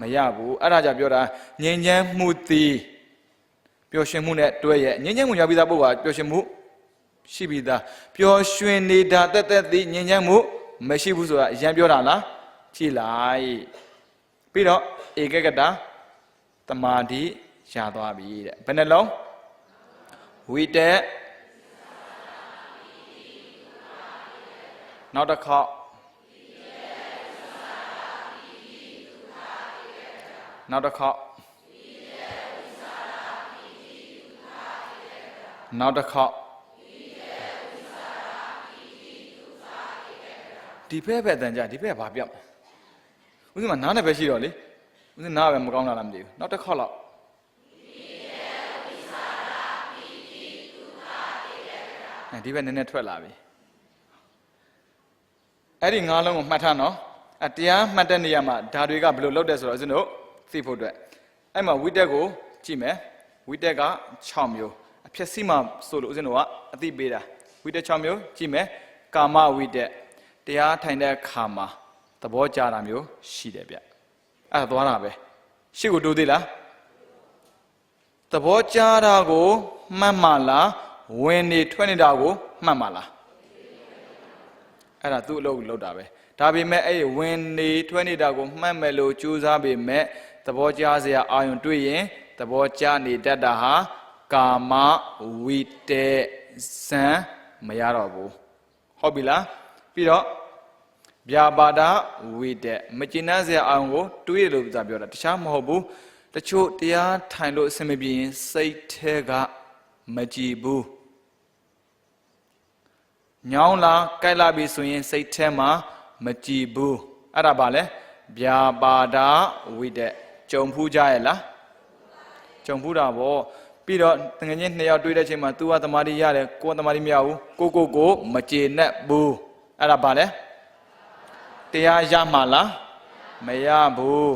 မရဘူးအဲ့ဒါကြောင့်ပြောတာငြိမ်းချမ်းမှုသည်ပျော်ရွှင်မှုနဲ့တွဲရဲ့ငြိမ်းချမ်းမှုရပြီးသားပုဂ္ဂိုလ်ကပျော်ရွှင်မှုရှိပြီးသားပျော်ရွှင်နေတာတက်တက်သည်ငြိမ်းချမ်းမှုမရှိဘူးဆိုတာအရင်ပြောတာလားကြည့်လိုက်ပြီးတော့ဧကဂတတမာတိရသွားပြီတဲ့ဘယ်နှလုံးဝိတေနောက်တစ်ခေါက်နောက်တစ်ခေါက်နောက်တစ်ခေါက်ဒီဘက်ပဲတန်ကြဒီဘက်ဘာပြောက်ဦးစင်မနားနဲ့ပဲရှိတော့လေဦးစင်နားပဲမကောင်းတာလားမသိဘူးနောက်တစ်ခေါက်လောက်ဒီဘက်နည်းနည်းထွက်လာပြီအဲ့ဒီ၅လုံးကိုမှတ်ထားနော်အတရားမှတ်တဲ့နေရာမှာဓာတွေကဘယ်လိုလုပ်တယ်ဆိုတော့ဦးစင်တို့သိဖို့အတွက်အဲ့မှာဝိတက်ကိုကြည့်မယ်ဝိတက်က6မျိုးအဖြစ်စီမှာဆိုလို့ဦးစင်တို့ကအသိပေးတာဝိတက်6မျိုးကြည့်မယ်ကာမဝိတက်တရားထိုင်တဲ့အခါမှာသဘောကျတာမျိုးရှိတယ်ဗျအဲ့ဒါသွားတာပဲရှေ့ကိုတိုးသေးလားသဘောကျတာကိုမှတ်မှလားဝင်နေထွက်နေတာကိုမှတ်မှလားအဲ့ဒါသူ့အလုပ်လုပ်တာပဲဒါပေမဲ့အဲ့ဝင်နေထွက်နေတာကိုမှတ်မယ်လို့ကြိုးစားပေမဲ့သဘောကျစရာအာယုံတွေ့ရင်သဘောကျနေတတ်တာဟာကာမဝိတေဇံမရတော့ဘူးဟုတ်ပြီလားပြီးတော့ဗျာပါဒဝိတေမကျင်နှံ့စရာအာယုံကိုတွေးရလို့ပြောတာတခြားမဟုတ်ဘူးတချို့တရားထိုင်လို့အဆင်မပြေရင်စိတ်ထဲကမကြည်ဘူးညောင်းလာကြိုက်လာပြီဆိုရင်စိတ်ထဲမှာမကြည်ဘူးအဲ့ဒါပါလေဗျာပါဒဝိတေကြုံဖူးကြရဲ့လားကြုံဖူးတာဗောပြီးတော့တကယ်ချင်းနှစ်ယောက်တွေ့တဲ့ချိန်မှာ तू ကသမာဓိရတယ်ကိုယ်ကသမာဓိမရဘူးကိုမကျေနပ်ဘူးအဲ့ဒါပါလေတရားရမှာလားမရဘူး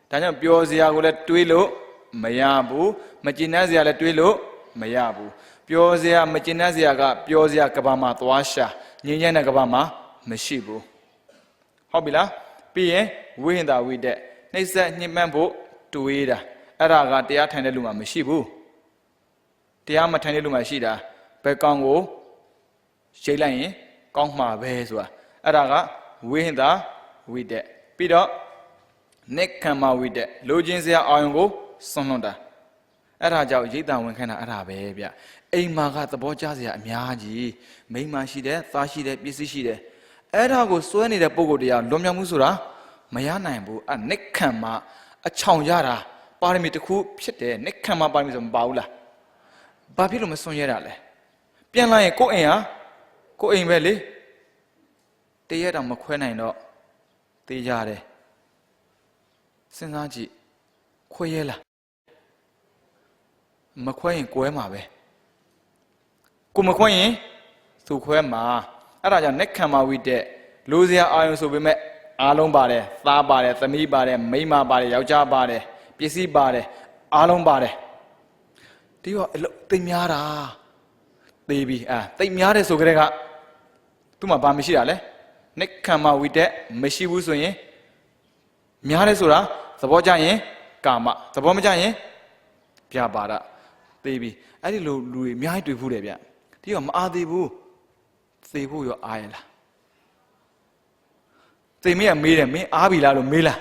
ဒါကြောင့်ပျော်စရာကိုလည်းတွေးလို့မရဘူးမကျေနပ်စရာလည်းတွေးလို့မရဘူးပျော်စရာမကျေနပ်စရာကပျော်စရာကဘာမှာသွားရှာငြိမ်းချမ်းတဲ့ကဘာမှာမရှိဘူးဟုတ်ပြီလားပြီးရင်ဝိဟင်တာဝိတက်နှိမ့်ဆက်ညှိမှန်းဖို့တွေးတာအဲ့ဒါကတရားထိုင်တဲ့လူမှာမရှိဘူးတရားမထိုင်တဲ့လူမှာရှိတာဘယ်ကောင်ကိုရှိလိုက်ရင်ကောင်းမှာပဲဆိုတာအဲ့ဒါကဝိဟင်တာဝိတက်ပြီးတော့နိက္ခမ္မဝိတက်လိုချင်စရာအာယုံကို စွန့်လွတ်တာအဲ့ဒါကြောင့်ရိတ်တံဝင်ခိုင်းတာအဲ့ဒါပဲဗျအိမ်မှာကသဘောကျစရာအများကြီးမိန်းမရှိတယ်သားရှိတယ်ပစ္စည်းရှိတယ်အဲ့ဒါကိုစွဲနေတဲ့ပုံကိုယ်တရားလွန်မြောက်မှုဆိုတာမရနိုင်ဘူးအနိခံမှာအချောင်ရတာပါရမီတစ်ခုဖြစ်တယ်နိခံမှာပါရမီဆိုမပါဘူးလားဘာဖြစ်လို့မစွန့်ရတာလဲပြန်လာရင်ကိုယ့်အိမ်ဟာကိုယ့်အိမ်ပဲလေတရက်တောင်မခွဲနိုင်တော့တေးကြတယ်စဉ်းစားကြည့်ခွဲရဲလားမခွဲရင်ကွဲမှာပဲကိုမခွဲရင်သူခွဲမှာအဲ့ဒါကြောင့်နက်ခံမှာဝိတဲ့လူစရာအာယုံဆိုပေမဲ့အားလုံးပါတယ်သားပါတယ်သမီးပါတယ်မိန်းမပါတယ်ယောက်ျားပါတယ်ပစ္စည်းပါတယ်အားလုံးပါတယ်ဒီတော့အလုပ်သိများတာသိပြီသိများတယ်ဆိုကြတဲ့ကသူ့မှာဘာမရှိတာလဲနက်ခံမှာဝိတဲ့မရှိဘူးဆိုရင်များတယ်ဆိုတာသဘောကျရင်ကာမသဘောမကျရင်ပြပါဒသိပြီအဲ့ဒီလိုလူတွေအများကြီးတွေ့ဖူးတယ်ဗျဒီတော့မအားသေးဘူးသေဖို့ရောအားရလားသေမင်းကမေးတယ်မင်းအားပြီလားလို့မေးလား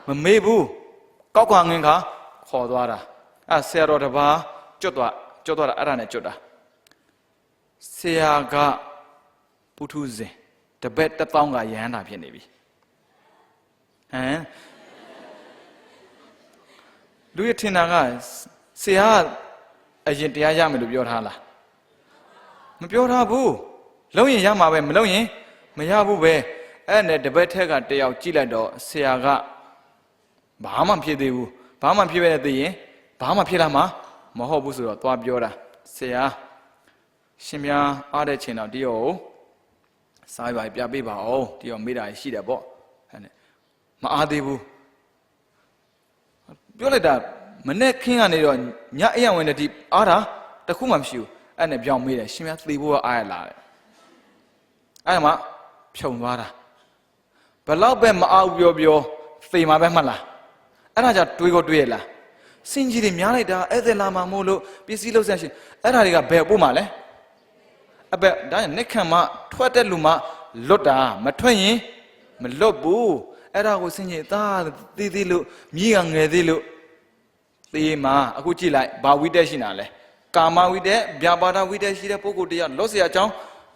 မမေးဘူးကောက်ကွာငင်းခါခေါ်သွားတာဆရာတော်တစ်ပါးကျွတ်သွားတာအဲ့ဒါနဲ့ကျွတ်တာဆရာကပုထုဇဉ်တပည့်1000ကရဟန္တာဖြစ်နေပြီလူရထင်တာကဆရာအရင်တရားရမယ်လို့ပြောထားလားမပြောထားဘူးလုံးရင်ရမှာပဲမလုံးရင်မရဘူးပဲအဲ့နဲ့တပည့်ထက်ကတယောက်ကြည့်လိုက်တော့ဆရာကဘာမှဖြစ်သေးဘူးဘာမှဖြစ်ပဲနဲ့သိရင်ဘာမှဖြစ်လာမှာမဟုတ်ဘူးဆိုတော့သွားပြောတာဆရာရှင်များအားတဲ့ချိန်တော့ဒီရောစားပါပြပေးပါအောင်ဒီရောမေးတာရှိတယ်ပေါ့အဲ့နဲ့မအားသေးဘူးပြောလိုက်တာမနဲ့ခင်းကနေတော့ညအရဝင်တဲ့ဒီအားတာတခုမှမရှိဘူးအဲ့နဲ့ပြောင်းမေးတယ်ရှင်များသေဖို့အားရလာတယ်အဲ့မှာဖြုံသွားတာဘလောက်ပဲမအားပြောသေမှာပဲမှတ်လားအဲ့ဒါကြောင့်တွေးကိုတွေးရလားစင်ကြီးတွေများလိုက်တာအဲ့ဒါလာမှာမို့လို့ပစ္စည်းလုံးဆက်ရှင်အဲ့ဒါတွေကဘယ်ပို့မှာလဲအပက်ဒါနဲ့ခံမှထွက်တဲ့လူမှလွတ်တာမထွက်ရင်မလွတ်ဘူးအဲ့ဒါကိုစင်ကြီးသားသေးလို့မြည်ကငယ်သေးလို့သေမှာအခုကြည့်လိုက်ဘာဝိတက်ရှိနာလဲကာမဝိတက်ဗျာပါဒဝိတက်ရှိတဲ့ပုဂ္ဂိုလ်တရားလွတ်เสียအကြောင်း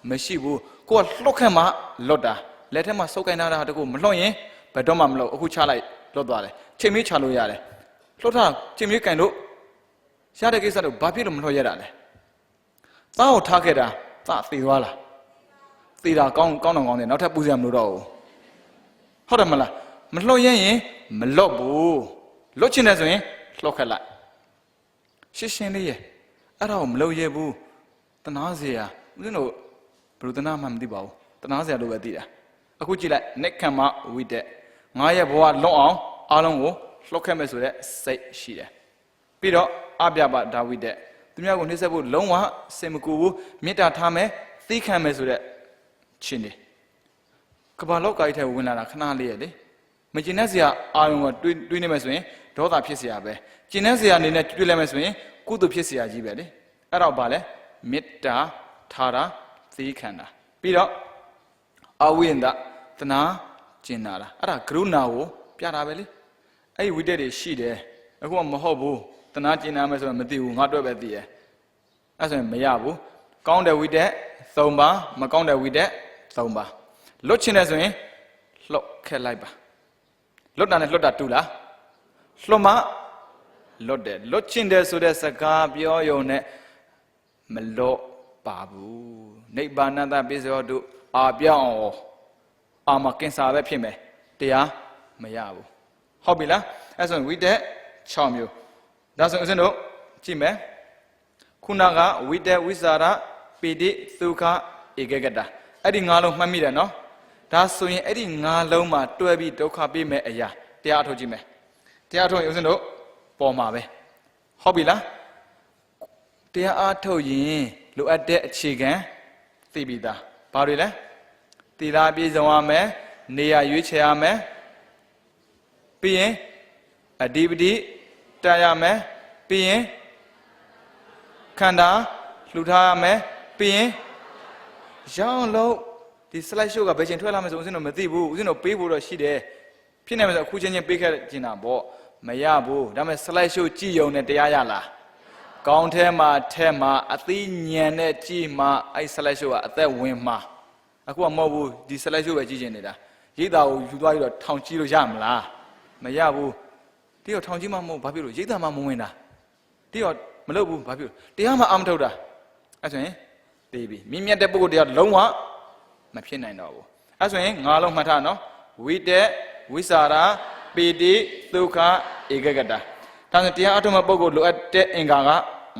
မရှိဘူးကိုကလှုပ်ခက်မှလွတ်တာလက်ထက်မှာစုပ်ကိုင်းထားတာတကူမလှုပ်ရင်ဘယ်တော့မှမလှုပ်အခုချလိုက်လွတ်သွားတယ်ချိန်မီးချလို့ရတယ်လှုပ်ထားချိန်မီးကင်လို့ရတဲ့ကိစ္စတော့ဘာဖြစ်လို့မလှုပ်ရတာလဲသားကိုထားခဲ့တာသားသေသွားလားသေတာကောင်းတော့ကောင်းတယ်နောက်ထပ်ပူစရာမလိုတော့ဘူးဟုတ်တယ်မလားမလှုပ်ရင်မလွတ်ဘူးလွတ်ချင်တယ်ဆိုရင်လှုပ်ခက်လိုက်ရှင်းလေးရဲ့အဲ့ဒါကိုမလုပ်ရဘူးတနာเสียဦးဇင်းတို့ဘယ်လိုတနာမှမသိပါဘူးတနာเสียလို့ပဲသိတာအခုကြည့်လိုက်နက်ခံမဝိတက်9ရက်ဘဝလွတ်အောင်အားလုံးကိုလှုပ်ခက်မဲ့ဆိုတဲ့စိတ်ရှိတယ်ပြီးတော့အပြပါဒါဝိတက်သူများကိုနှိမ့်ဆက်ဖို့လုံးဝစင်မကူဘူးမေတ္တာထားမယ်သိခံမယ်ဆိုတဲ့ချင်းတယ်ကဘာလောက်ကကြီးထဲဝင်လာတာခဏလေးရဲ့လေမကျင်တဲ့เสียအာရုံကတွေးနေမယ်ဆိုရင်ဒေါသဖြစ်เสียပဲကျင်တဲ့เสียအနေနဲ့တွေ့လိုက်မယ်ဆိုရင်ကုသိုလ်ဖြစ်เสียကြီးပဲလေအဲ့တော့ဗာလဲမေတ္တာထားတာသိခံတာပြီးတော့အဝိယန္တတနာကျင်နာတာအဲ့ဒါကရုဏာကိုပြတာပဲလေအဲ့ဒီဝိတက်တွေရှိတယ်အခုကမဟုတ်ဘူးတနာကျင်နာမယ်ဆိုတော့မသိဘူးငါတွေ့ပဲသိတယ်အဲ့ဆိုရင်မရဘူးကောင်းတဲ့ဝိတက်3ပါမကောင်းတဲ့ဝိတက်3ပါလွတ်ချင်တယ်ဆိုရင်လှုပ်ခက်လိုက်ပါလွတ်တာနဲ့လွတ်တာတူလားလှုပ်မှလွတ်တယ်လွတ်ချင်တယ်ဆိုတဲ့စကားပြောရုံနဲ့မလွတ်ပါဘူးနိဗ္ဗာန်တပိစောတုအာပြောင်းအာမကင်စာပဲဖြစ်မယ်တရားမရဘူးဟုတ်ပြီလားအဲ့ဆိုရင်ဝိတက်6မျိုးဒါဆိုရင်ဦးဇင်းတို့ကြည့်မယ်ခုနကဝိတက်ဝိစာရပိဋိသုခဧကဂတအဲ့ဒီ5လုံးမှတ်မိတယ်နော်ဒါဆိုရင်အဲ့ဒီ5လုံးမှာတွဲပြီးဒုက္ခပေးမယ်အရာတရားအထုတ်ကြည့်မယ်တရားအထုတ်ရင်ဦးဇင်းတို့ပေါ်မှာပဲဟုတ်ပြီလားတရားအထုတ်ရင်လိုအပ်တဲ့အခြေခံသိပြီသားဘာတွေလဲသီလပြည့်စုံရမယ်နေရာရွေးချယ်ရမယ်ပြီးရင်အဓိပတိတာရမယ်ပြီးရင်ခန္ဓာလှူထားရမယ်ပြီးရင်ရောင်းလို့ဒီ slide show ကဘယ်ချိန်ထွက်လာမလဲဆိုဦးဇင်းတို့မသိဘူးဦးဇင်းတို့ပေးဖို့တော့ရှိတယ်ဖြစ်နေမှာဆိုအခုချင်းချင်းပေးခဲ့ကျင်တာပေါ့ မရဘူးဒါပေမဲ့ slide show ကြည့်ရုံနဲ့တရားရလားကောင်းထဲမှာထဲမှာအသိဉာဏ်နဲ့ကြည့်မှအဲ့ slide show ကအသက်ဝင်မှာအခုကမဟုတ်ဘူးဒီ slide show ပဲကြည့်နေနေတာရိတ်တာကိုယူသွားပြီးတော့ထောင်ကြည့်လို့ရမလားမရဘူးဒီတော့ထောင်ကြည့်မှမဟုတ်ဘာဖြစ်လို့ရိတ်တာမှမဝင်တာဒီတော့မလုပ်ဘူးဘာဖြစ်လို့တရားမှအာမထုတ်တာအဲ့ဆိုရင်တေးပြီမြင့်မြတ်တဲ့ပုဂ္ဂိုလ်တရားလုံးဝမဖြစ်နိုင်တော့ဘူးအဲ့ဆိုရင်ငါးလုံးမှတ်ထားနော်ဝိတက်ဝိစာရပိတိဒုက္ခဧကဂတဒါဆိုတရားအထုတ်မဲ့ပုဂ္ဂိုလ်လိုအပ်တဲ့အင်္ဂါက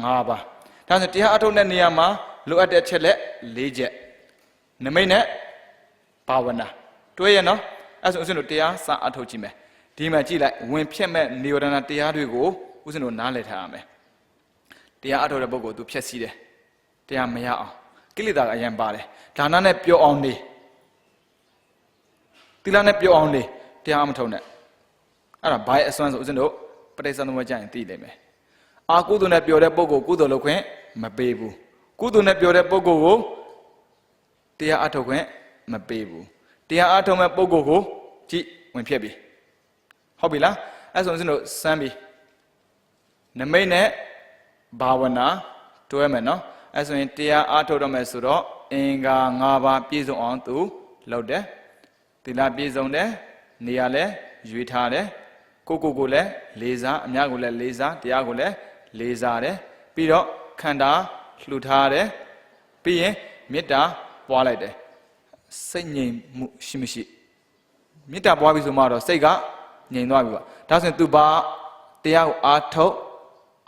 ၅ပါးဒါဆိုတရားအထုတ်တဲ့နေရာမှာလိုအပ်တဲ့ချက်လက်၄ချက်နမိတ်နဲ့ဘာဝနာတွဲရနော်အဲ့ဆိုဦးဇင်းတို့တရားစာအထုတ်ကြည့်မယ်ဒီမှာကြည့်လိုက်ဝင်ဖြစ်မဲ့နေဝရဏတရားတွေကိုဦးဇင်းတို့နားလည်ထားရမယ်တရားအထုတ်တဲ့ပုဂ္ဂိုလ်သူဖြည့်ဆည်းတယ်တရားမရအောင်ကိလေသာကအရင်ပါတယ်ဒါနနဲ့ပြောအောင်နေသီလနဲ့ပြောအောင်နေတရားမထုတ်နဲ့အဲ့ဒါဘာရဲ့အစွမ်းဆိုဦးဇင်းတို့ပဋိစ္စသမုပ္ပါဒ်ကြရင်သိလိမ့်မယ်အာကုသိုလ်နဲ့ပြောတဲ့ပုဂ္ဂိုလ်ကုသိုလ်လုပ်ခွင့်မပေးဘူးကုသိုလ်နဲ့ပြောတဲ့ပုဂ္ဂိုလ်ကိုတရားအထုတ်ခွင့်မပေးဘူးတရားအထုတ်မဲ့ပုဂ္ဂိုလ်ကိုကြည့်ဝင်ဖြစ်ပြီဟုတ်ပြီလားအဲ့ဆိုဦးဇင်းတို့စမ်းပြီနမိတ်နဲ့ဘာဝနာတွဲမယ်နော်အဲ့ဆိုရင်တရားအထုတ်တော့မယ်ဆိုတော့အင်္ဂါ၅ပါးပြည့်စုံအောင်သူလုပ်တယ်သီလပြည့်စုံတယ်နေရာလဲရွေးထားတယ်ကိုလည်းလေးစားအများကိုလည်းလေးစားတရားကိုလည်းလေးစားတယ်ပြီးတော့ခန္ဓာလှူထားတယ်ပြီးရင်မေတ္တာပွားလိုက်တယ်စိတ်ငြိမ်မှုရှိမရှိမေတ္တာပွားပြီဆိုမှတော့စိတ်ကငြိမ်သွားပြီပါဒါဆိုရင် तू ဘာတရားကိုအားထုတ်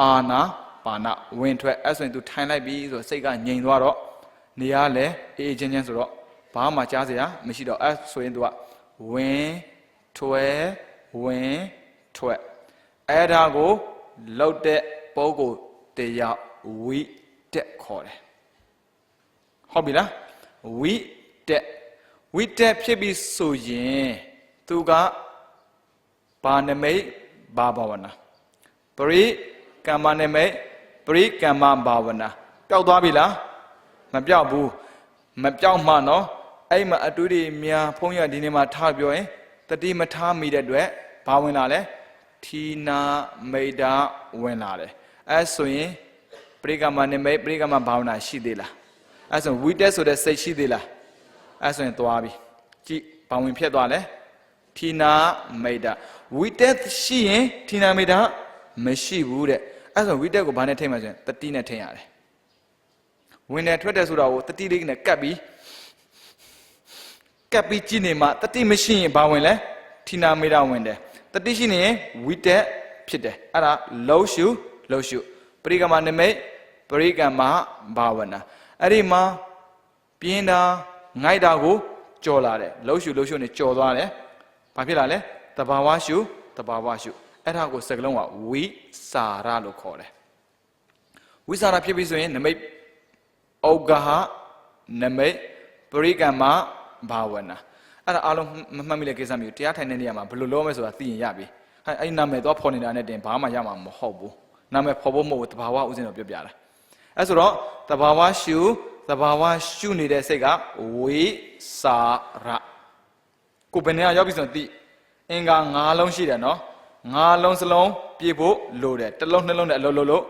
အာနာပါဏဝင်ထွက်အဲ့ဆိုရင် तू ထိုင်လိုက်ပြီဆိုတော့စိတ်ကငြိမ်သွားတော့နေရာလဲအေးအေးချင်းချင်းဆိုတော့ဘာမှကြားစရာမရှိတော့အဲ့ဆိုရင် तू ကဝင်ထွက်ဝင်ထွက်အဲ့ဒါကိုလောက်တဲ့ပုဂ္ဂိုလ်တရားဝိတက်ခေါ်တယ်ဟုတ်ပြီလားဝိတက်ဖြစ်ပြီးဆိုရင်သူကဘာနမိတ်ဘာဘာဝနာပရိကမ္မနမိတ်ပရိကမ္မဘာဝနာပျောက်သွားပြီလားမပျောက်ဘူးမပျောက်မှနော်အဲ့မှာအတူတူများဘုန်းကြီးကဒီနေ့မှထားပြောရင်တတိမထားမိတဲ့အတွက်ဘာဝင်လာလဲထီနာမိတ်တာဝင်လာတယ်အဲ့ဆိုရင်ပရိကမ္မနမိတ်ပရိကမ္မဘာဝနာရှိသေးလားအဲ့ဆိုဝိတက်ဆိုတဲ့စိတ်ရှိသေးလားအဲ့ဆိုရင်သွားပြီကြည့်ဘာဝင်ဖြစ်သွားလဲထီနာမိတ်တာဝိတက်ရှိရင်ထီနာမိတ်တာမရှိဘူးတဲ့အဲ့ဆိုဝိတက်ကိုဘာနဲ့ထိမှဆိုရင်တတိနဲ့ထိရတယ်ဝင်တယ်ထွက်တယ်ဆိုတာကိုတတိလေးနဲ့ကပ်ပြီးကြည့်နေမှတတိမရှိရင်ဘာဝင်လဲထီနာမိတ်တာဝင်တယ်တတိရှိနေရင်ဝိတက်ဖြစ်တယ်အဲ့ဒါလုံးရှုပရိကမ္မနမိတ်ပရိကမ္မဘာဝနာအဲ့ဒီမှာပြင်းတာငိုက်တာကိုကြော်လာတယ်လုံးရှုနဲ့ကြော်သွားတယ်ဘာဖြစ်လာလဲတဘာဝရှုအဲ့ဒါကိုစကလုံးကဝိစာရလို့ခေါ်တယ်ဝိစာရဖြစ်ပြီဆိုရင်နမိတ်ဩဃဟနမိတ်ပရိကမ္မဘာဝနာအဲ့ဒါအားလုံးမမှတ်မိတဲ့ကိစ္စမျိုးတရားထိုင်တဲ့နေရာမှာဘယ်လိုလုပ်မလဲဆိုတာသိရင်ရပြီအဲ့နာမည်တော့ဖော်နေတာနဲ့တင်ဘာမှရမှာမဟုတ်ဘူးနာမည်ဖော်ဖို့မဟုတ်ဘူးတဘာဝဥစဉ်တော့ပြောပြတာအဲ့ဆိုတော့တဘာဝရှုနေတဲ့စိတ်ကဝိစာရကိုဘယ်နေရာရောက်ပြီဆိုရင်သိအင်္ဂါ၅လုံးရှိတယ်နော်၅လုံးစလုံးပြေဖို့လိုတယ်တစ်လုံးနှလုံးနဲ့အလုံးလို့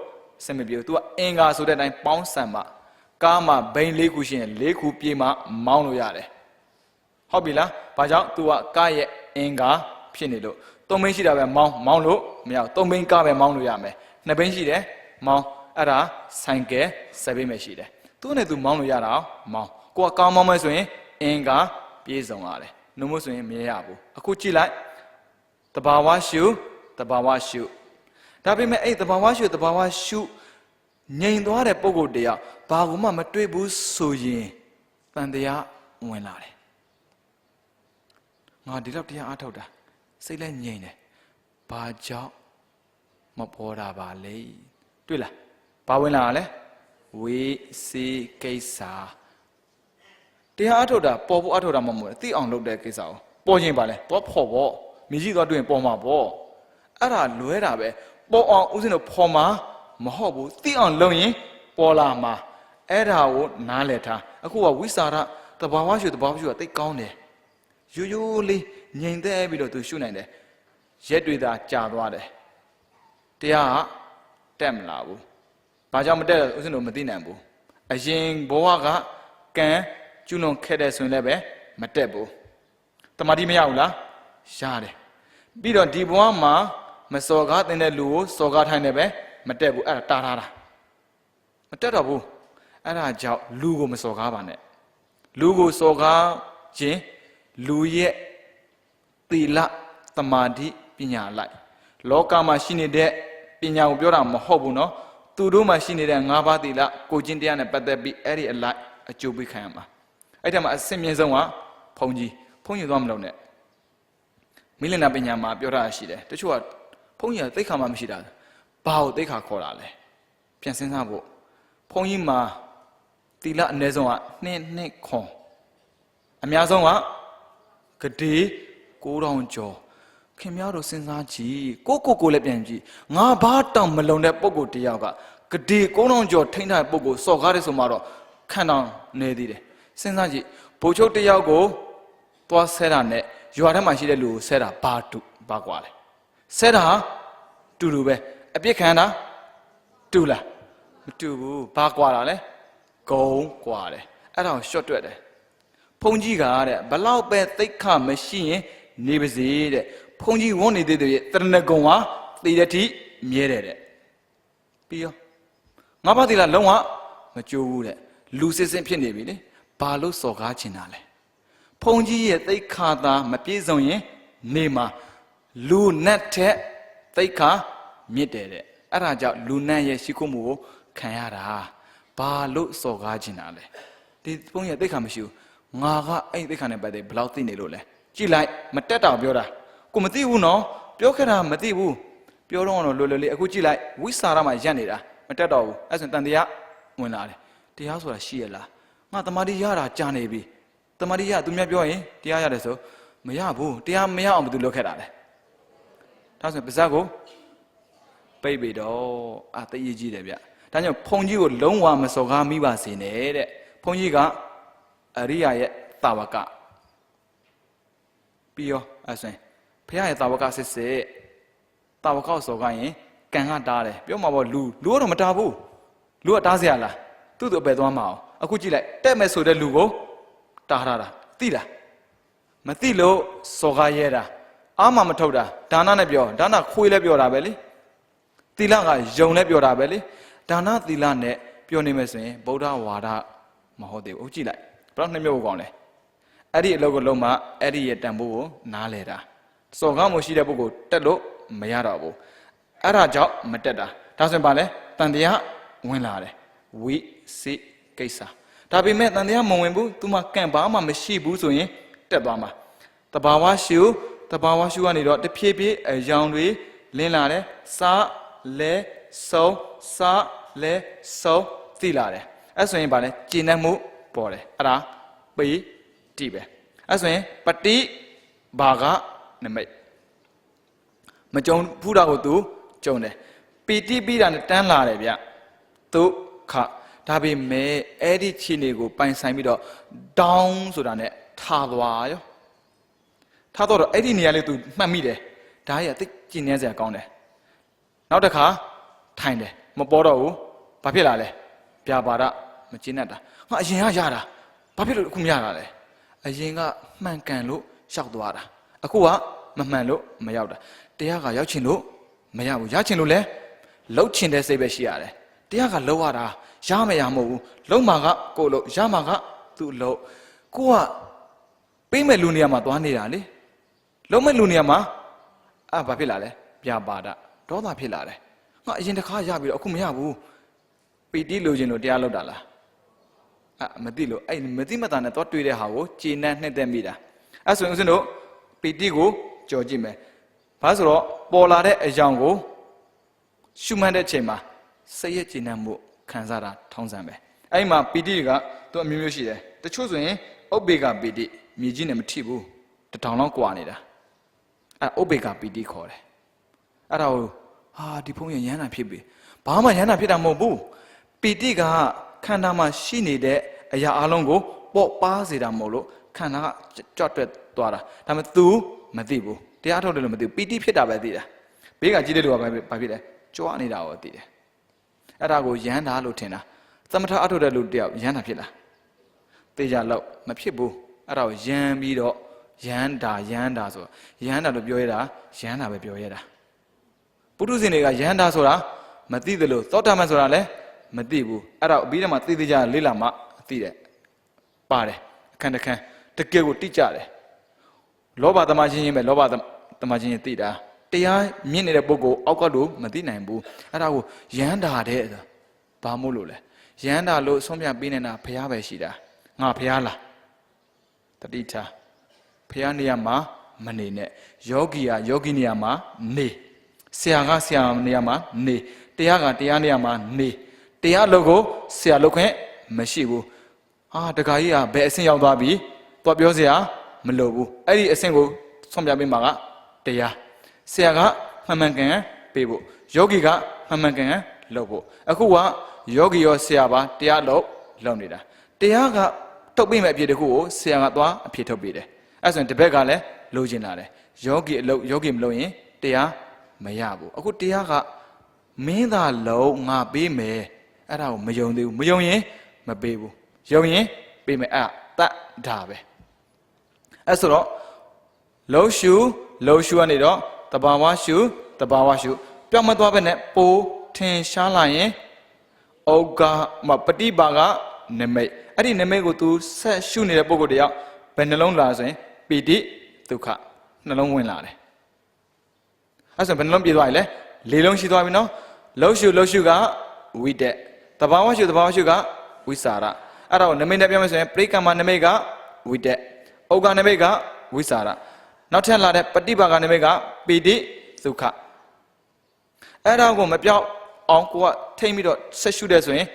စင်မပြေဘူး तू ကအင်္ဂါဆိုတဲ့အတိုင်းပေါင်းစံမှကားမှာဘိန်း၄ခုရှိရင်၄ခုပြေမှမောင်းလို့ရတယ်ဟုတ်ပြီလားဘာကြောင့် तू ကကားရဲ့အင်္ဂါဖြစ်နေလို့၃ဘိန်းရှိတာပဲမောင်းလို့မရဘူး၃ဘိန်းကားပဲမောင်းလို့ရမယ်၂ဘိန်းရှိတယ်မောင်းအဲ့ဒါဆိုင်ကယ်၁၀ဘိန်းပဲရှိတယ်သူနဲ့ तू မောင်းလို့ရတာမောင်းကိုကကောင်းမောင်းမဲဆိုရင်အင်္ဂါပြေဆုံးရတယ်နှုတ်မို့ဆိုရင်မရဘူးအခုကြည့်လိုက်တဘာဝရှုဒါပေမဲ့အဲ့တဘာဝရှုငြိမ်သွားတဲ့ပုံကိုယ်တရားဘာကူမှမတွေ့ဘူးဆိုရင်တန်တရားဝင်လာတယ်ငါဒီတော့တရားအားထုတ်တာစိတ်လည်းငြိမ်တယ်ဘာကြောင့်မပေါ်တာပါလဲတွေ့လားဘာဝင်လာလဲဝိစီကိစ္စတရားအားထုတ်တာပေါ်ဖို့အားထုတ်တာမဟုတ်ဘူးသိအောင်လုပ်တဲ့ကိစ္စကိုပေါ်ရင်ပါလဲတော့ဖော်ပေါ့မြည်ကြည့်သွားတွေ့ရင်ပေါ်မှာပေါ့အဲ့ဒါလွဲတာပဲပေါ်အောင်ဥစဉ်တော့ဖော်မှာမဟုတ်ဘူးသိအောင်လုပ်ရင်ပေါ်လာမှာအဲ့ဒါကိုနားလည်ထားအခုကဝိစာရတဘာဝရှုကတိတ်ကောင်းတယ်ရိုးရိုးလေးငြိမ်သက်ပြီးတော့သူရှုနိုင်တယ် ရက်တွေသာကြာသွားတယ်တရားကတက်မလာဘူးဘာကြောင့်မတက်လဲဦးဇင်းတို့မသိနိုင်ဘူးအရင်ဘဝကကံကျွလွန်ခဲ့တဲ့ဆိုရင်လည်းပဲမတက်ဘူးတမာတိမရဘူးလားရတယ်ပြီးတော့ဒီဘဝမှာမစော်ကားတဲ့လူကိုစော်ကားထိုင်တယ်ပဲမတက်ဘူးအဲ့ဒါတားထားတာမတက်တော့ဘူးအဲ့ဒါကြောင့်လူကိုမစော်ကားပါနဲ့လူကိုစော်ကားခြင်းလူရဲ့သီလသမာဓိပညာလိုက်လောကမှာရှိနေတဲ့ပညာကိုပြောတာမဟုတ်ဘူးနော်သူတို့မှာရှိနေတဲ့၅ပါးသီလကိုကျင့်တရားနဲ့ပတ်သက်ပြီးအဲ့ဒီအလိုက်အကျိုးပေးခံရမှာအဲ့ဒါမှအစင်မြင့်ဆုံးကဘုန်းကြီးသွားမလို့နဲ့မိလနာပညာမှာပြောတာရှိတယ်တချို့ကဘုန်းကြီးကသိက္ခာမှမရှိတာဘာကိုသိက္ခာခေါ်တာလဲပြန်စဉ်းစားဖို့ဘုန်းကြီးမှာသီလအနည်းဆုံးကနှစ်ခွန်အများဆုံးကဂတိ9000ကျော်ခင်ဗျားတို့စဉ်းစားကြည့်ကိုလည်းပြန်ကြည့်ငါဘာတောင်မလုံတဲ့ပုံကိုတယောက်ကဂတိ9000ကျော်ထိန်းထားတဲ့ပုံကိုစော်ကားတယ်ဆိုမှတော့ခံတော်နေသေးတယ်စဉ်းစားကြည့်ဘိုလ်ချုပ်တယောက်ကိုသွားဆဲတာနဲ့ရွာထဲမှာရှိတဲ့လူကိုဆဲတာဘာကွာလဲဆဲတာတူပဲအပြစ်ခံတာတူလားမတူဘူးဘာကွာတာလဲဂုံကွာတယ်အဲ့ဒါကိုရှော့တွက်တယ်ဘုန်းကြီးကတဲ့ဘလောက်ပဲသိက္ခာမရှိရင်နေပါစေတဲ့ဘုန်းကြီးဝန်းနေတဲ့ရဲ့တရဏဂုံဟာတည်တဲ့ထိမြဲတယ်တဲ့ပြီးရောငါးပါးသီလလုံးဝမကြိုးဘူးတဲ့လူစစ်စစ်ဖြစ်နေပြီလေဘာလို့စော်ကားချင်တာလဲဘုန်းကြီးရဲ့သိက္ခာသာမပြည့်စုံရင်နေမှာလူနတ်ထက်သိက္ခာမြင့်တယ်တဲ့အဲ့ဒါကြောင့်လူနတ်ရဲ့ရှိခိုးမှုကိုခံရတာဘာလို့စော်ကားချင်တာလဲဒီဘုန်းကြီးသိက္ခာမရှိဘူးငါကအဲ့သိက္ခာနဲ့ပတ်သက်ဘယ်လောက်သိနေလို့လဲကြည့်လိုက်မတက်တော့ပြောတာကိုမသိဘူးနော်ပြောခဲ့တာမသိဘူးပြောတော့လွယ်လွယ်လေးအခုကြည့်လိုက်ဝိစာရမှာရက်နေတာမတက်တော့ဘူးအဲ့ဆိုတန်တရားဝင်လာတယ်တရားဆိုတာရှိရလားငါတမာတိရတာကြာနေပြီတမာတိရသူများပြောရင်တရားရတယ်ဆိုမရဘူးတရားမရအောင်ဘယ်သူလုပ်ခဲ့တာလဲဒါဆိုပါဇက်ကိုပိတ်ပြီတော့တည်ကြီးတယ်ဗျဒါကြောင့်ဘုန်းကြီးကိုလုံးဝမစော်ကားမိပါစေနဲ့တဲ့ဘုန်းကြီးကအရိယာရဲ့တာဝကပြီးရောအဲ့ဆိုရင်ဘုရားရဲ့တာဝကစစ်စစ်တာဝကစော်ကားရင်ကံကတားတယ်ပြောမှာပေါ့လူကတော့မတားဘူးလူကတားเสียလားသူ့သူအပယ်သွားမအောင်အခုကြည့်လိုက်တက်မဲ့ဆိုတဲ့လူကိုတားထားတာသိလားမသိလို့စော်ကားရဲတာအာမမထုတ်တာဒါနနဲ့ပြောဒါနခွေးလည်းပြောတာပဲလေသီလကယုံလည်းပြောတာပဲလေဒါနသီလနဲ့ပြောနေမယ်ဆိုရင်ဗုဒ္ဓဝါဒမဟုတ်သေးဘူးကြည့်လိုက်ဘယ်တော့နှမျိုးကောင်းလဲအဲ့ဒီအလုပ်ကိုလုံးမှအဲ့ဒီရဲ့တန်ဖိုးကိုနားလဲတာစော်ကားမှုရှိတဲ့ပုဂ္ဂိုလ်တက်လို့မရတော့ဘူးအဲ့ဒါကြောင့်မတက်တာဒါဆိုရင်ပါလဲတန်တရားဝင်လာတယ်ဝိစိကိစ္စဒါပေမဲ့တန်တရားမဝင်ဘူးသူမှကံဘာမှမရှိဘူးဆိုရင်တက်သွားမှာတဘာဝရှုကနေတော့တဖြည်းဖြည်းအယောင်တွေလင်းလာတယ်စားလဲဆုံးသိလာတယ်အဲ့ဆိုရင်ပါလဲကျင့်တတ်မှုပေါ်တယ်အဲ့ဒါပိတိပဲအဲ့ဆိုရင်ပတိဘာကနမိတ်မကြုံဖူးတာကိုသူကြုံတယ်ပီတိပြီးတာနဲ့တန်းလာတယ်ဗျဒုက္ခဒါပေမဲ့အဲ့ဒီခြေနေကိုပိုင်ဆိုင်ပြီးတော့ဒေါင်းဆိုတာနဲ့ထားသွားရောထားတော့အဲ့ဒီနေရာလေးသူမှတ်မိတယ်ဒါကြီးကသိကျင်နေစရာကောင်းတယ်နောက်တစ်ခါထိုင်တယ်မပေါ်တော့ဘူးဘာဖြစ်လာလဲပြာပါဒမကျင်းတတ်တာငါအရင်ကရတာဘာဖြစ်လို့အခုမရတာလဲအရင်ကမှန်ကန်လို့ရောက်သွားတာအခုကမမှန်လို့မရောက်တာတရားကရောက်ချင်လို့မရဘူးရချင်လို့လဲလှုပ်ချင်တဲ့စိတ်ပဲရှိရတယ်တရားကလှုပ်ရတာရမရမဟုတ်ဘူးလှုပ်မှာကကိုယ်လှုပ်ရမှာကသူ့လှုပ်ကိုကပေးမဲ့လူနေရာမှာသွားနေတာလေလှုပ်မဲ့လူနေရာမှာဘာဖြစ်လာလဲပြာပါဒဒေါသဖြစ်လာတယ်ငါအရင်တစ်ခါရပြီးတော့အခုမရဘူးပီတိလိုချင်လို့တရားလှုပ်တာလားမသိလို့အဲ့မသိမသာနဲ့တော့တွေ့တဲ့ဟာကိုကျေနပ်နှစ်သက်မိတာအဲ့ဆိုရင်ဦးဇင်းတို့ပီတိကိုကြော်ကြည့်မယ်ဘာဆိုတော့ပေါ်လာတဲ့အကြောင်းကိုရှုမှတ်တဲ့အချိန်မှာစိတ်ရဲ့ကျေနပ်မှုခံစားတာထောင်းဆန်းပဲအဲ့မှာပီတိကသူအမျိုးမျိုးရှိတယ်တချို့ဆိုရင်ဥပ္ပေကပီတိမြေကြီးနဲ့မထိဘူးတထောင်လောက်ကွာနေတာဥပ္ပေကပီတိခေါ်တယ်အဲ့ဒါကိုဒီဖုန်းရရမ်းတာဖြစ်ပြီဘာမှရမ်းတာဖြစ်တာမဟုတ်ဘူးပီတိကခန္ဓာမှာရှိနေတဲ့အရာအလုံးကိုပေါ့ပါစေတာမဟုတ်လို့ခန္ဓာကကြွတ်တွက်သွားတာဒါပေမဲ့ तू မသိဘူး တရားထုတ်တယ်လို့မသိဘူးပီတိဖြစ်တာပဲသိတာဘေးကကြီးတဲ့လူကဘာဖြစ်လဲကြွားနေတာကိုသိတယ်အဲ့ဒါကိုရမ်းတာလို့ထင်တာသမထအထုတ်တဲ့လူတယောက်ရမ်းတာဖြစ်လားသိကြလို့မဖြစ်ဘူးအဲ့ဒါကိုရမ်းပြီးတော့ရမ်းတာဆိုရမ်းတာလို့ပြောရတာရမ်းတာပဲပြောရတာပုထုဇဉ်တွေကရမ်းတာဆိုတာမသိသလိုသောတာပန်ဆိုတာလည်းမသိဘူးအဲ့ဒါအပြီးတော့မှသိကြလေးလာမှသိတယ်ပါတယ်အခန်းတစ်ခန်းတကယ်ကိုတိကျတယ်လောဘသမာချင်းချင်းပဲလောဘသမာချင်းချင်းသိတာတရားမြင့်နေတဲ့ပုဂ္ဂိုလ်အောက်ကလို့မသိနိုင်ဘူးအဲ့ဒါကိုရမ်းတာတဲ့ဘာမို့လို့လဲရမ်းတာလို့ဆုံးဖြတ်ပေးနေတာဘုရားပဲရှိတာငါဘုရားလားတတိထားဘုရားနေရာမှာမနေနဲ့ယောဂီဟာယောဂီနေရာမှာနေဆရာကဆရာနေရာမှာနေတရားကတရားနေရာမှာနေတရားလို့ကိုဆရာလုပ်ခွင့်မရှိဘူးတခါကြီးကဘယ်အဆင့်ရောက်သွားပြီတော့ပြောစရာမလိုဘူးအဲ့ဒီအဆင့်ကိုဆုံးဖြတ်ပေးမှာကတရားဆရာကမှန်ကန်ပေးဖို့ယောဂီကမှန်ကန်လုပ်ဖို့အခုကယောဂီရောဆရာပါတရားလုပ်နေတာတရားကထုတ်ပေးမဲ့အဖြစ်တခုကိုဆရာကသွားအဖြစ်ထုတ်ပေးတယ်အဲ့ဆိုရင်တပည့်ကလည်းလိုချင်လာတယ်ယောဂီအလုပ်ယောဂီမလုပ်ရင်တရားမရဘူးအခုတရားကမင်းသာလုံးငါပေးမယ်အဲ့ဒါကိုမယုံသေးဘူးမယုံရင်မပေးဘူးယုံရင်ပေးမယ်အဲ့တတ်တာပဲအဲ့ဆိုတော့လုံးရှုကနေတော့တဘာဝရှုပြောင်းမသွားပဲနဲ့ပိုထင်ရှားလာရင်ဩဃပฏิပါကနမိတ်အဲ့ဒီနမိတ်ကို तू ဆက်ရှုနေတဲ့ပုဂ္ဂိုလ်တယောက်ဘယ်နှလုံးလာဆိုရင်ပီတိဒုက္ခနှလုံးဝင်လာတယ်အဲ့ဆိုဘယ်နှလုံးပြေးသွားပြီလဲလေးလုံးရှိသွားပြီနော်လုံးရှုကဝိတက်တဘာဝရှုကဝိစာရအဲ့ဒါကိုနမိတ်နဲ့ပြောမယ်ဆိုရင်ပရိက္ခမနမိတ်ကဝိတက်ဩဃနမိတ်ကဝိစာရနောက်ထပ်လာတဲ့ပฏิပါကနမိတ်ကပီတိဒုက္ခအဲ့ဒါကိုမပြောက်အောင်ကိုကထိမ့်ပြီးတော့ဆက်ရှုတဲ့ဆိုရင်